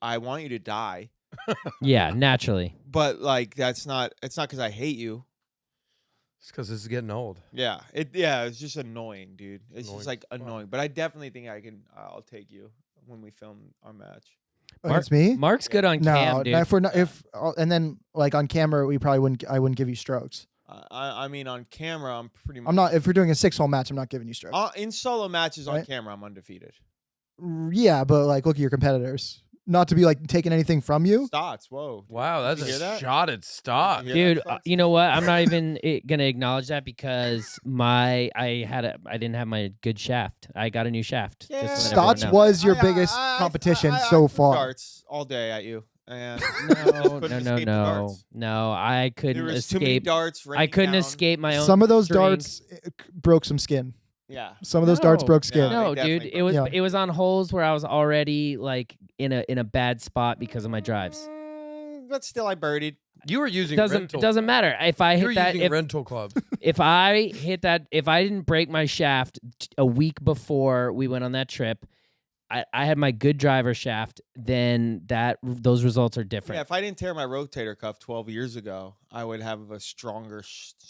I want you to die. Yeah, naturally. But like, it's not because I hate you. It's because this is getting old. Yeah, it's just annoying, dude. It's just like annoying. But I definitely think I'll take you when we film our match. It's me? Mark's good on cam, dude. And then like on camera, I wouldn't give you strokes. I mean, on camera, I'm pretty much. I'm not. If we're doing a 6-hole match, I'm not giving you strokes. In solo matches on camera, I'm undefeated. Yeah, but like, look at your competitors. not to be like taking anything from you. Stotts, whoa. Wow, that's Did you hear a that? shot at stock. Yeah, Dude, that's- you know what? I'm not even gonna acknowledge that because I didn't have my good shaft. I got a new shaft. Yeah. Just to let everyone Stotts know. was your biggest competition so threw far. Darts all day at you. And No, couldn't no, escape no, the no, darts. no. I There couldn't was too many escape. darts. I raining couldn't down. escape my own. Some of those string. darts broke some skin. Yeah. Some of those darts No. broke skin. Yeah. No, they dude, definitely it was Yeah. it was on holes where I was already like in a bad spot because of my drives. But still, I birdied. You were using It rental. doesn't matter if I You were hit that. using rental club. If I hit that, if I didn't break my shaft a week before we went on that trip, I had my good driver shaft, then those results are different. Yeah, if I didn't tear my rotator cuff 12 years ago, I would have a stronger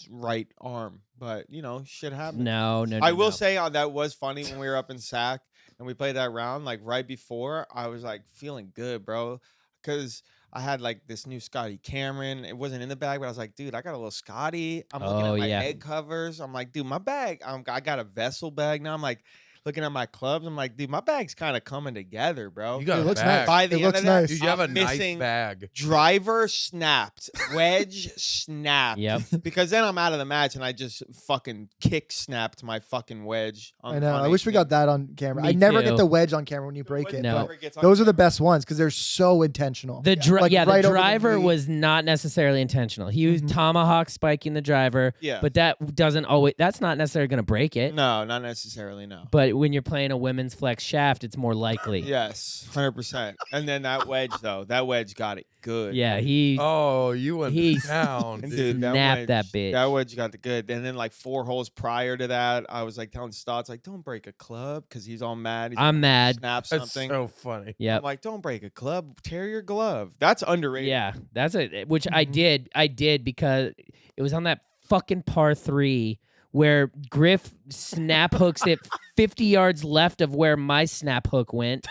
right arm. But, shit happens. No. I will say that was funny when we were up in SAC and we played that round. Like right before, I was like feeling good, bro. Because I had like this new Scotty Cameron. It wasn't in the bag, but I was like, dude, I got a little Scotty. I'm looking Oh, at my yeah. egg covers. I'm like, dude, my bag, I got a vessel bag now. I'm like, looking at my clubs. I'm like, dude, my bag's kind of coming together, bro. You got It a looks bag. nice. By the It end looks of that, nice. Dude, you have a I'm nice missing bag. driver snapped, wedge snapped. Yep. Because then I'm out of the match and I just fucking kick snapped my fucking wedge. I know. I wish we got that on camera. Me I never too. get the wedge on camera when you break it. No. But those are the best ones because they're so intentional. The Like right the over the driver knee. was not necessarily intentional. He was Mhm. tomahawk spiking the driver, Yeah. but that's not necessarily going to break it. No, not necessarily, no. But when you're playing a women's flex shaft, it's more likely. Yes, 100%. And then that wedge, though, that wedge got it good. Yeah, he Oh, you went He's- down, And dude. dude, snapped that bitch. That wedge got the good. And then like 4 holes prior to that, I was like telling Stotts, like, don't break a club because he's all mad. He's I'm gonna mad. Snap That's something. so funny. Yep. I'm like, don't break a club. Tear your glove. That's underrated. Yeah, that's it. Which Mhm. I did because it was on that fucking par 3 where Griff snap hooks it 50 yards left of where my snap hook went.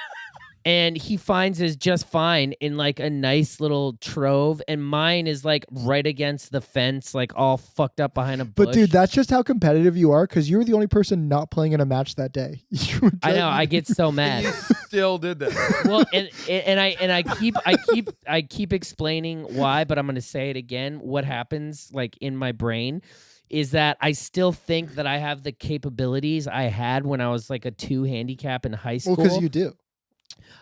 And he finds his just fine in like a nice little trove, and mine is like right against the fence, like all fucked up behind a bush. But dude, that's just how competitive you are because you were the only person not playing in a match that day. You were I know. just- I get so mad. You still did that. Well, and I keep explaining why, but I'm gonna say it again. What happens like in my brain is that I still think that I have the capabilities I had when I was like a 2 handicap in high school. Well, because you do.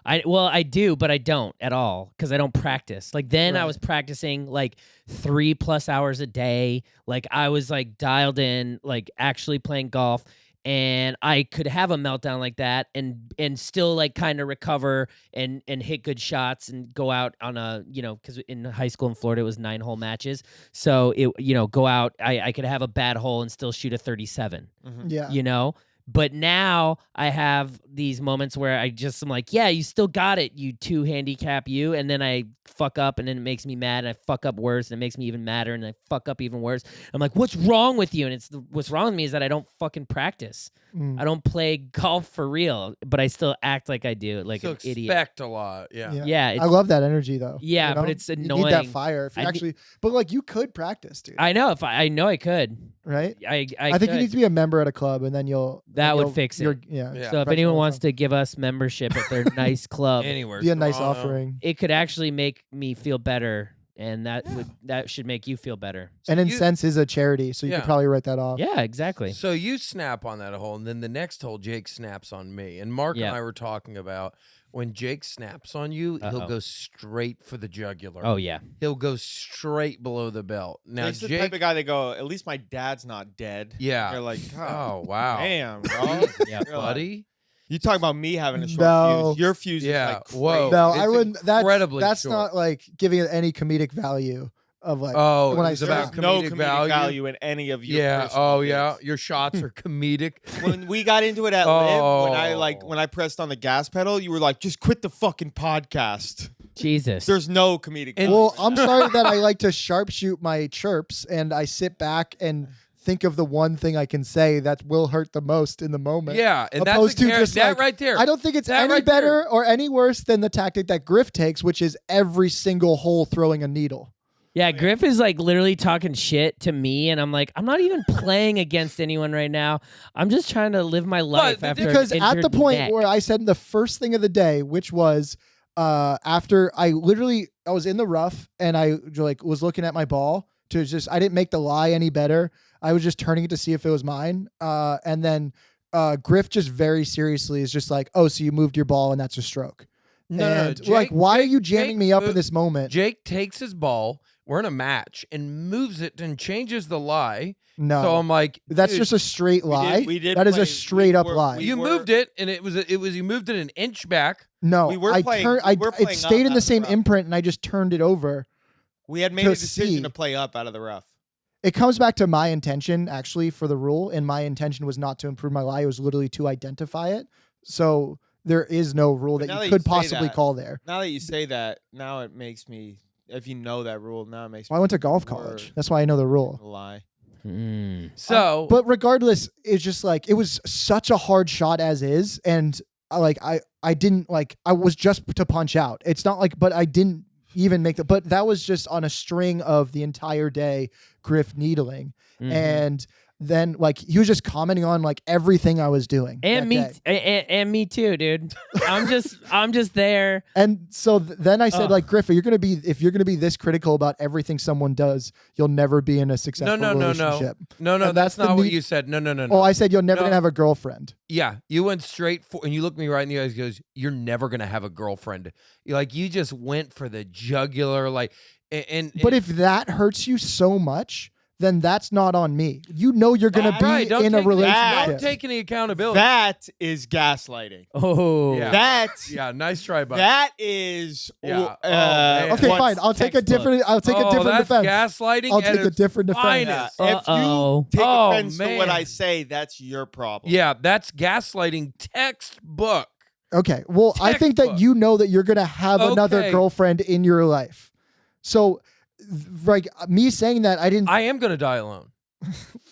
I do, but I don't at all because I don't practice. Like then I Right. was practicing like 3+ hours a day. Like I was like dialed in, like actually playing golf. And I could have a meltdown like that and still like kind of recover and hit good shots and go out on a, because in high school in Florida it was 9-hole matches. So it, go out, I could have a bad hole and still shoot a 37, Yeah. But now I have these moments where I'm like, yeah, you still got it, you 2 handicap you. And then I fuck up and then it makes me mad and I fuck up worse and it makes me even madder and I fuck up even worse. I'm like, what's wrong with you? And what's wrong with me is that I don't fucking practice. Mm. I don't play golf for real, but I still act like I do, like So an idiot. expect a lot. Yeah. Yeah, I it's, love that energy though. Yeah, you but know? it's You need that annoying. fire. If you I ne- actually, but like you could practice, dude. I know I know I could. right? I I think you could. need to be a member at a club, and then you'll That would you'll- fix it. you're- Yeah. Yeah. So if anyone wants to give us membership at their nice club, Anywhere. be a nice Toronto. offering. it could actually make me feel better, and that should make you feel better. And you- Incense is a charity, so you Yeah. could probably write that off. Yeah, exactly. So you snap on that hole, and then the next hole, Jake snaps on me. And Mark Yeah. and I were talking about when Jake snaps on you, he'll Uh-oh. go straight for the jugular. Oh yeah. He'll go straight below the belt. Now, He's the Jake. type of guy that go, at least my dad's not dead. Yeah. You're like, Oh, wow. damn, bro. Yeah, You're like- buddy. You talk about me having a short No. fuse. Your fuse Yeah, is like crazy. whoa. No, It's I wouldn't. incredibly That's short. not like giving it any comedic value of like. Oh, when it I was say about that. no comedic comedic value. in any of your Yeah. personal Oh, yeah. things. Your shots are comedic. When we got into it at Live, Oh. when I pressed on the gas pedal, you were like, just quit the fucking podcast. Jesus. There's no comedic And- value. Well, I'm sorry that I like to sharpshoot my chirps, and I sit back and think of the one thing I can say that will hurt the most in the moment. Yeah. And that's Opposed to just that like, right there. I don't think it's That any right better there. or any worse than the tactic that Griff takes, which is every single hole throwing a needle. Yeah, Griff is like literally talking shit to me, and I'm like, I'm not even playing against anyone right now. I'm just trying to live my life the after Because an at the injured point neck. where I said the first thing of the day, which was after I was in the rough and I like was looking at my ball to just, I didn't make the lie any better. I was just turning it to see if it was mine. And then Griff just very seriously is just like, oh, so you moved your ball and that's a stroke. No, And like, why are you jamming Jake me up in moved- this moment? Jake takes his ball. We're in a match and moves it and changes the lie. No, So I'm like, that's dude, just a straight lie. We did That is play- a straight up lie. you moved it, and it was you moved it an inch back. No, we were I playing- turned. we were It playing stayed up in out the of same rough. imprint, and I just turned it over. We had made to a decision see. to play up out of the rough. It comes back to my intention actually for the rule, and my intention was not to improve my lie. It was literally to identify it. So there is no rule But that now you that could you say possibly that- call there. Now that you say that, now it makes me. If you know that rule, now it makes Well, I me went to golf more college. That's why I know the rule. lie. So, But regardless, it's just like it was such a hard shot as is, and I didn't like I was just to punch out. It's not like, but I didn't even make the. But that was just on a string of the entire day, Griff needling, and then like he was just commenting on like everything I was doing. And that me, day. and me too, dude. I'm just there. And so then I said, Ugh. like, Griff, if you're gonna be this critical about everything someone does, you'll never be in a successful no, relationship. no, And that's that's the not what need- you said. No. Oh, I said you're never No. gonna have a girlfriend. Yeah, you went straight for, and you looked me right in the eyes. Goes, you're never gonna have a girlfriend. You just went for the jugular, like, and But if that hurts you so much, then that's not on me. You know you're gonna be right, don't in a take any- relationship. don't take any accountability. That is gaslighting. Oh, Yeah. That Yeah, nice try, bud. that is. Yeah. Oh, man. Okay, what's fine. I'll take a textbook. different. I'll take a different that's defense. gaslighting. I'll at take a its different defense. finest. If Uh-oh. you take Oh, offense to what man. I say, that's your problem. Yeah, that's gaslighting textbook. Okay. Well, I think that Textbook. you know that you're gonna have another Okay. girlfriend in your life. So, like me saying that, I didn't. I am gonna die alone.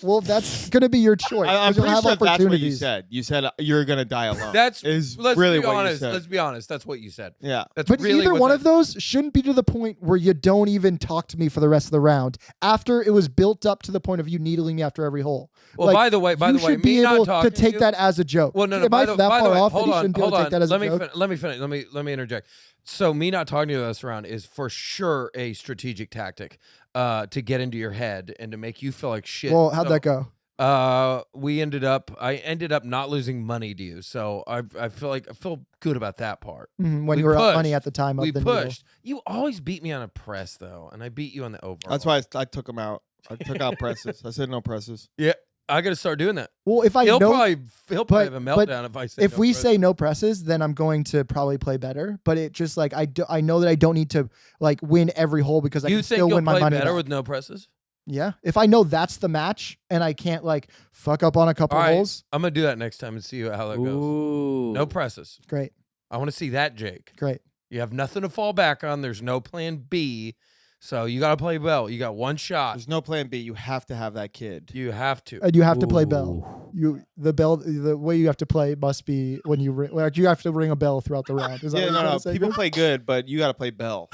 Well, that's gonna be your choice. I'm 'cause you'll pretty have sure that's what you opportunities. said. You said you're gonna die alone. That's is let's really be what honest. you said. Let's be honest. That's what you said. Yeah. That's But really either what one that- of those shouldn't be to the point where you don't even talk to me for the rest of the round. After it was built up to the point of you needling me after every hole. Well, Like, by the way, you should be me not able talking to take you- that as a joke. Well, no, no. Am I By that the far way, off that hold you on, shouldn't be able hold to take on. that as Let a me joke? let me finish. Let me interject. So me not talking to you this round is for sure a strategic tactic to get into your head and to make you feel like shit. Well, how'd So, that go? I ended up not losing money to you, so I feel good about that part. When we you were up pushed. money at the time of We the needle. pushed. You always beat me on a press though, and I beat you on the over. That's why I took him out. I took out presses. I said no presses. Yeah, I got to start doing that. Well, if I He'll know, probably have a but meltdown if I say. if no we press. say no presses, then I'm going to probably play better. But it just like I know that I don't need to like win every hole because I you can think still you'll win my play money better back. with no presses? Yeah, if I know that's the match and I can't like fuck up on a couple All right, holes, I'm gonna do that next time and see how that goes. Ooh. No presses. great, I want to see that, Jake. great. You have nothing to fall back on. There's no plan B. So you got to play well. You got one shot. There's no plan B. You have to have that kid. You have to. And you have to play bell. The way you have to play must be when you ring, like you have to ring a bell throughout the round. Is that Yeah, what you're no, trying no. to say, People Chris? play good, but you got to play Bell.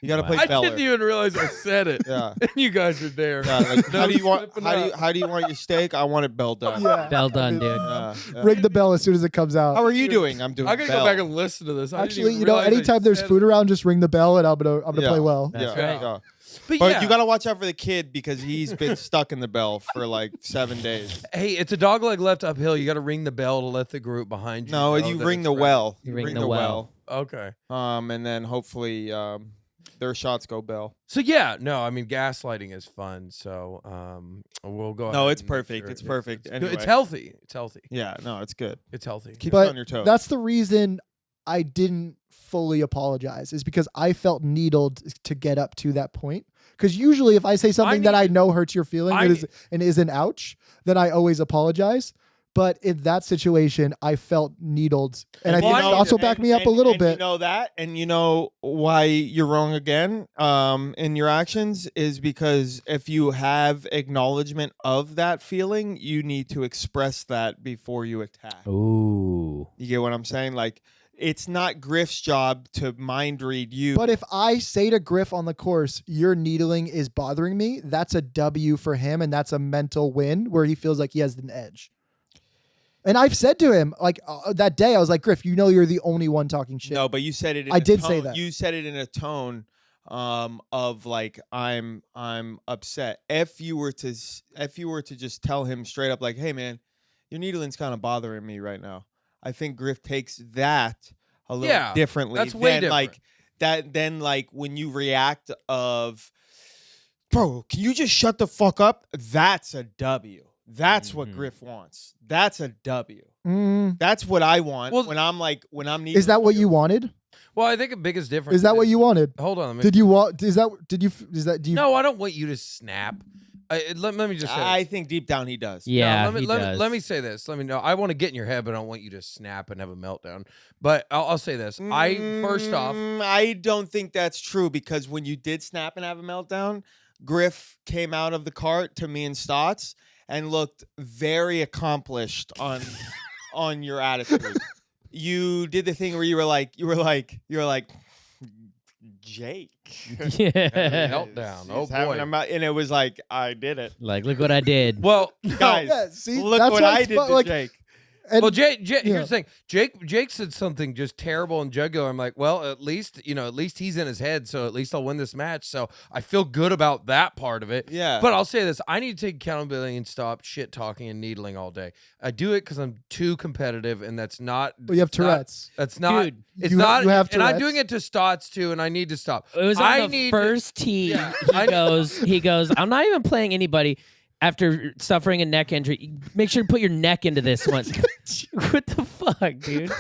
You got to play I Beller. didn't even realize I said it. Yeah. And you guys are there. Yeah, like, No how do you want? slipping How do you, up. how do you want your steak? I want it Bell done. Yeah. Well done, dude. Yeah. Ring the bell as soon as it comes out. How are you doing? I'm doing. I gotta Bell. go back and listen to this. I didn't Actually, even you know, realize I anytime there's said food it. around, just ring the bell and I'm gonna Yeah. play well. That's yeah, right. yeah. But, But yeah. you got to watch out for the kid because he's been stuck in the bell for like 7 days. Hey, it's a dog leg left uphill. You got to ring the bell to let the group behind you. No, know you that ring it's the ready. well. You ring the well. Okay. And then hopefully their shots go Bell. So yeah, no, I mean gaslighting is fun. So we'll go. No, ahead it's and make perfect. sure It's perfect. good. Anyway. It's healthy. It's healthy. Yeah, no, it's good. It's healthy. Keep But it on your toes. That's the reason I didn't fully apologize, is because I felt needled to get up to that point. Because usually if I say something that I know hurts your feeling and is an ouch, then I always apologize. But in that situation, I felt needled. And I Well, think I it need- also backed me up a little and bit. You know that, and you know why you're wrong again in your actions is because if you have acknowledgement of that feeling, you need to express that before you attack. Ooh. You get what I'm saying? Like, it's not Griff's job to mind read you. But if I say to Griff on the course, your needling is bothering me, that's a W for him. And that's a mental win where he feels like he has an edge. And I've said to him, like, that day, I was like, Griff, you know you're the only one talking shit. No, but you said it. In I did tone, say that. You said it in a tone of like I'm upset. If you were to just tell him straight up, like, hey man, your needling's kind of bothering me right now. I think Griff takes that a little differently. That's way different. Like that. Then like when you react of, bro, can you just shut the fuck up? That's a W. That's what Griff wants. That's a W. That's what I want when I'm needing. Is that what you wanted? Well, I think the biggest difference is that what you wanted? Hold on. Did you want? Do you? No, I don't want you to snap. Let me just say. I think deep down he does. Yeah, no, he does. Let me say this. Let me know. I want to get in your head, but I don't want you to snap and have a meltdown. But I'll say this. First off, I don't think that's true because when you did snap and have a meltdown, Griff came out of the cart to me and Stotts and looked very accomplished on your attitude. You did the thing where you were like, Jake. Yeah. meltdown. Oh boy. And it was like, I did it. Like, look what I did. Well, Guys, yeah, see, look that's what why I it's did fun, to like, Jake. and- well, Jake, yeah. here's the thing. Jake said something just terrible and jugular. I'm like, well, at least he's in his head, so at least I'll win this match. So I feel good about that part of it. Yeah. But I'll say this: I need to take accountability and stop shit talking and needling all day. I do it because I'm too competitive, and that's not. Well, you have Tourette's. That's not. Dude, it's you not. you have and I'm Tourette's? doing it to Stotts too, and I need to stop. It was on the first tee. Yeah. He goes, I'm not even playing anybody after suffering a neck injury. Make sure to put your neck into this one. What the fuck, dude?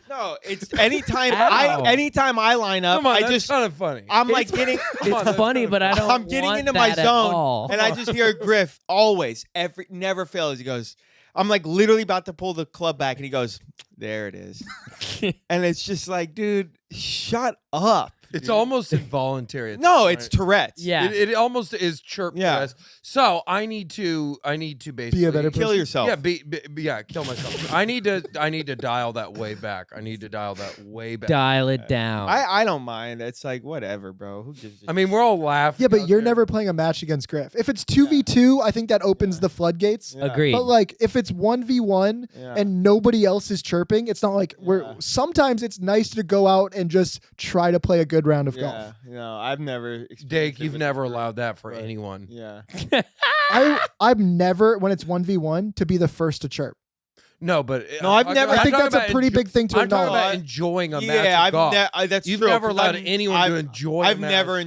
No, it's anytime Ow. anytime I line up, Come on, I that's just kind of funny. I'm like getting It's funny, but I don't. I'm getting want into my that at zone all. and I just hear Griff always never fails. He goes, I'm like literally about to pull the club back and he goes, there it is. And it's just like, dude, shut up. It's almost involuntary. at No, this it's point. Tourette's. Yeah. It almost is chirp. Yeah. Tourette's. So I need to basically Be a better Kill person. yourself. Yeah, kill myself. I need to dial that way back. I need to dial that way back. Dial it down. I don't mind. It's like whatever, bro. Who gives a I mean, we're all laughing. Yeah, but out you're there. never playing a match against Griff. If it's 2v2, I think that opens the floodgates. Yeah. Agreed. But like if it's 1v1 Yeah. and nobody else is chirping, it's not like Yeah. sometimes it's nice to go out and just try to play a good round of golf. Yeah, no, I've never experienced Dake, it you've with never the group, allowed that for but- anyone. Yeah. I'm never when it's 1v1 to be the first to chirp. No, but No, I've never- I think that's a pretty big thing to I'm talking acknowledge. about enjoying a match Yeah, of golf. that's You've true. never 'cause allowed I've- anyone I've- to enjoy. I've a match. never,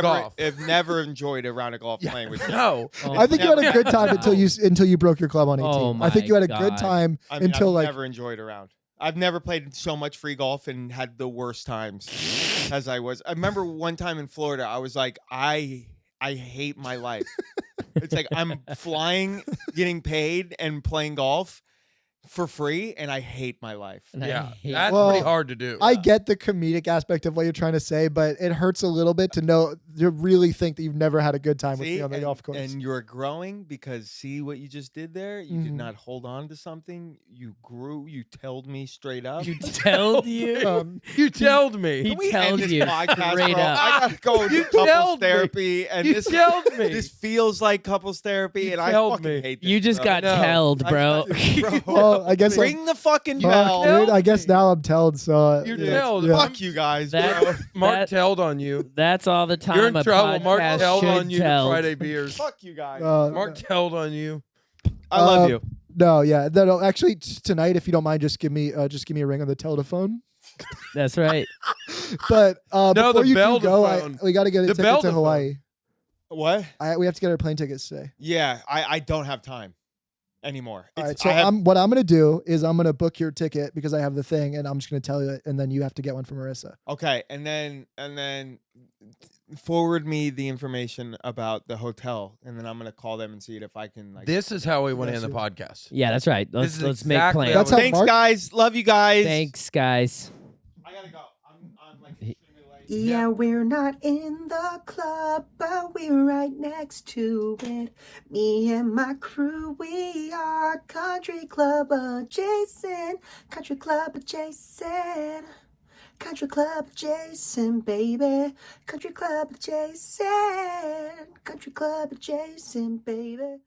golf. I've never enjoyed a round of golf playing with you. No. Oh, I think you had a Never. good time until you broke your club on 18. Oh I think my you had a God. good time I mean, until I've like never enjoyed a round. I've never played so much free golf and had the worst times as I was. I remember one time in Florida, I was like, I hate my life. It's like I'm flying, getting paid, and playing golf for free, and I hate my life. And I Yeah, hate- that's Well, pretty hard to do. I get the comedic aspect of what you're trying to say, but it hurts a little bit to really think that you've never had a good time with See, me on the golf course. and you're growing because see what you just did there? You did Mhm. not hold on to something. You grew. You told me straight up. You told you. You told me. He Can we told end this you podcast, straight bro? up. I gotta go to You couples told me. therapy, and You this told me. this feels like couples therapy, You and I told fucking me. hate this. You just bro. got No. telled, bro. Bro, Well, I guess ring the fucking fuck, bell. dude. I guess now I'm telled. So You're yeah, telled. yeah. Fuck you guys, That- bro. Mark That- telled on you. That's all the time You're in a trouble. Mark podcast telled should on you to tell. Friday beers. Fuck you guys. Mark telled on you. I love uh, you. No, yeah. No, actually, tonight, if you don't mind, just give me a ring on the telephone. That's right. But No, before the you bell do go, phone. we got to get a The ticket to Beldaphone. Hawaii. What? We have to get our plane tickets today. Yeah, I don't have time anymore. All right, It's- so I have- what I'm going to do is I'm going to book your ticket because I have the thing, and I'm just going to tell you, and then you have to get one for Marissa. Okay, and then forward me the information about the hotel, and then I'm gonna call them and see if I can like. This is how we want to Yes, end the you- podcast. Yeah, that's right. This is Let's make exactly plans. That's how Thanks, Mark- guys. Love you guys. Thanks, guys. I gotta go. I'm like He- extremely late. Yeah, we're not in the club, but we're right next to it. Me and my crew, we are Country Club adjacent. Country Club adjacent. Country Club adjacent, baby. Country Club adjacent. Country Club adjacent, baby.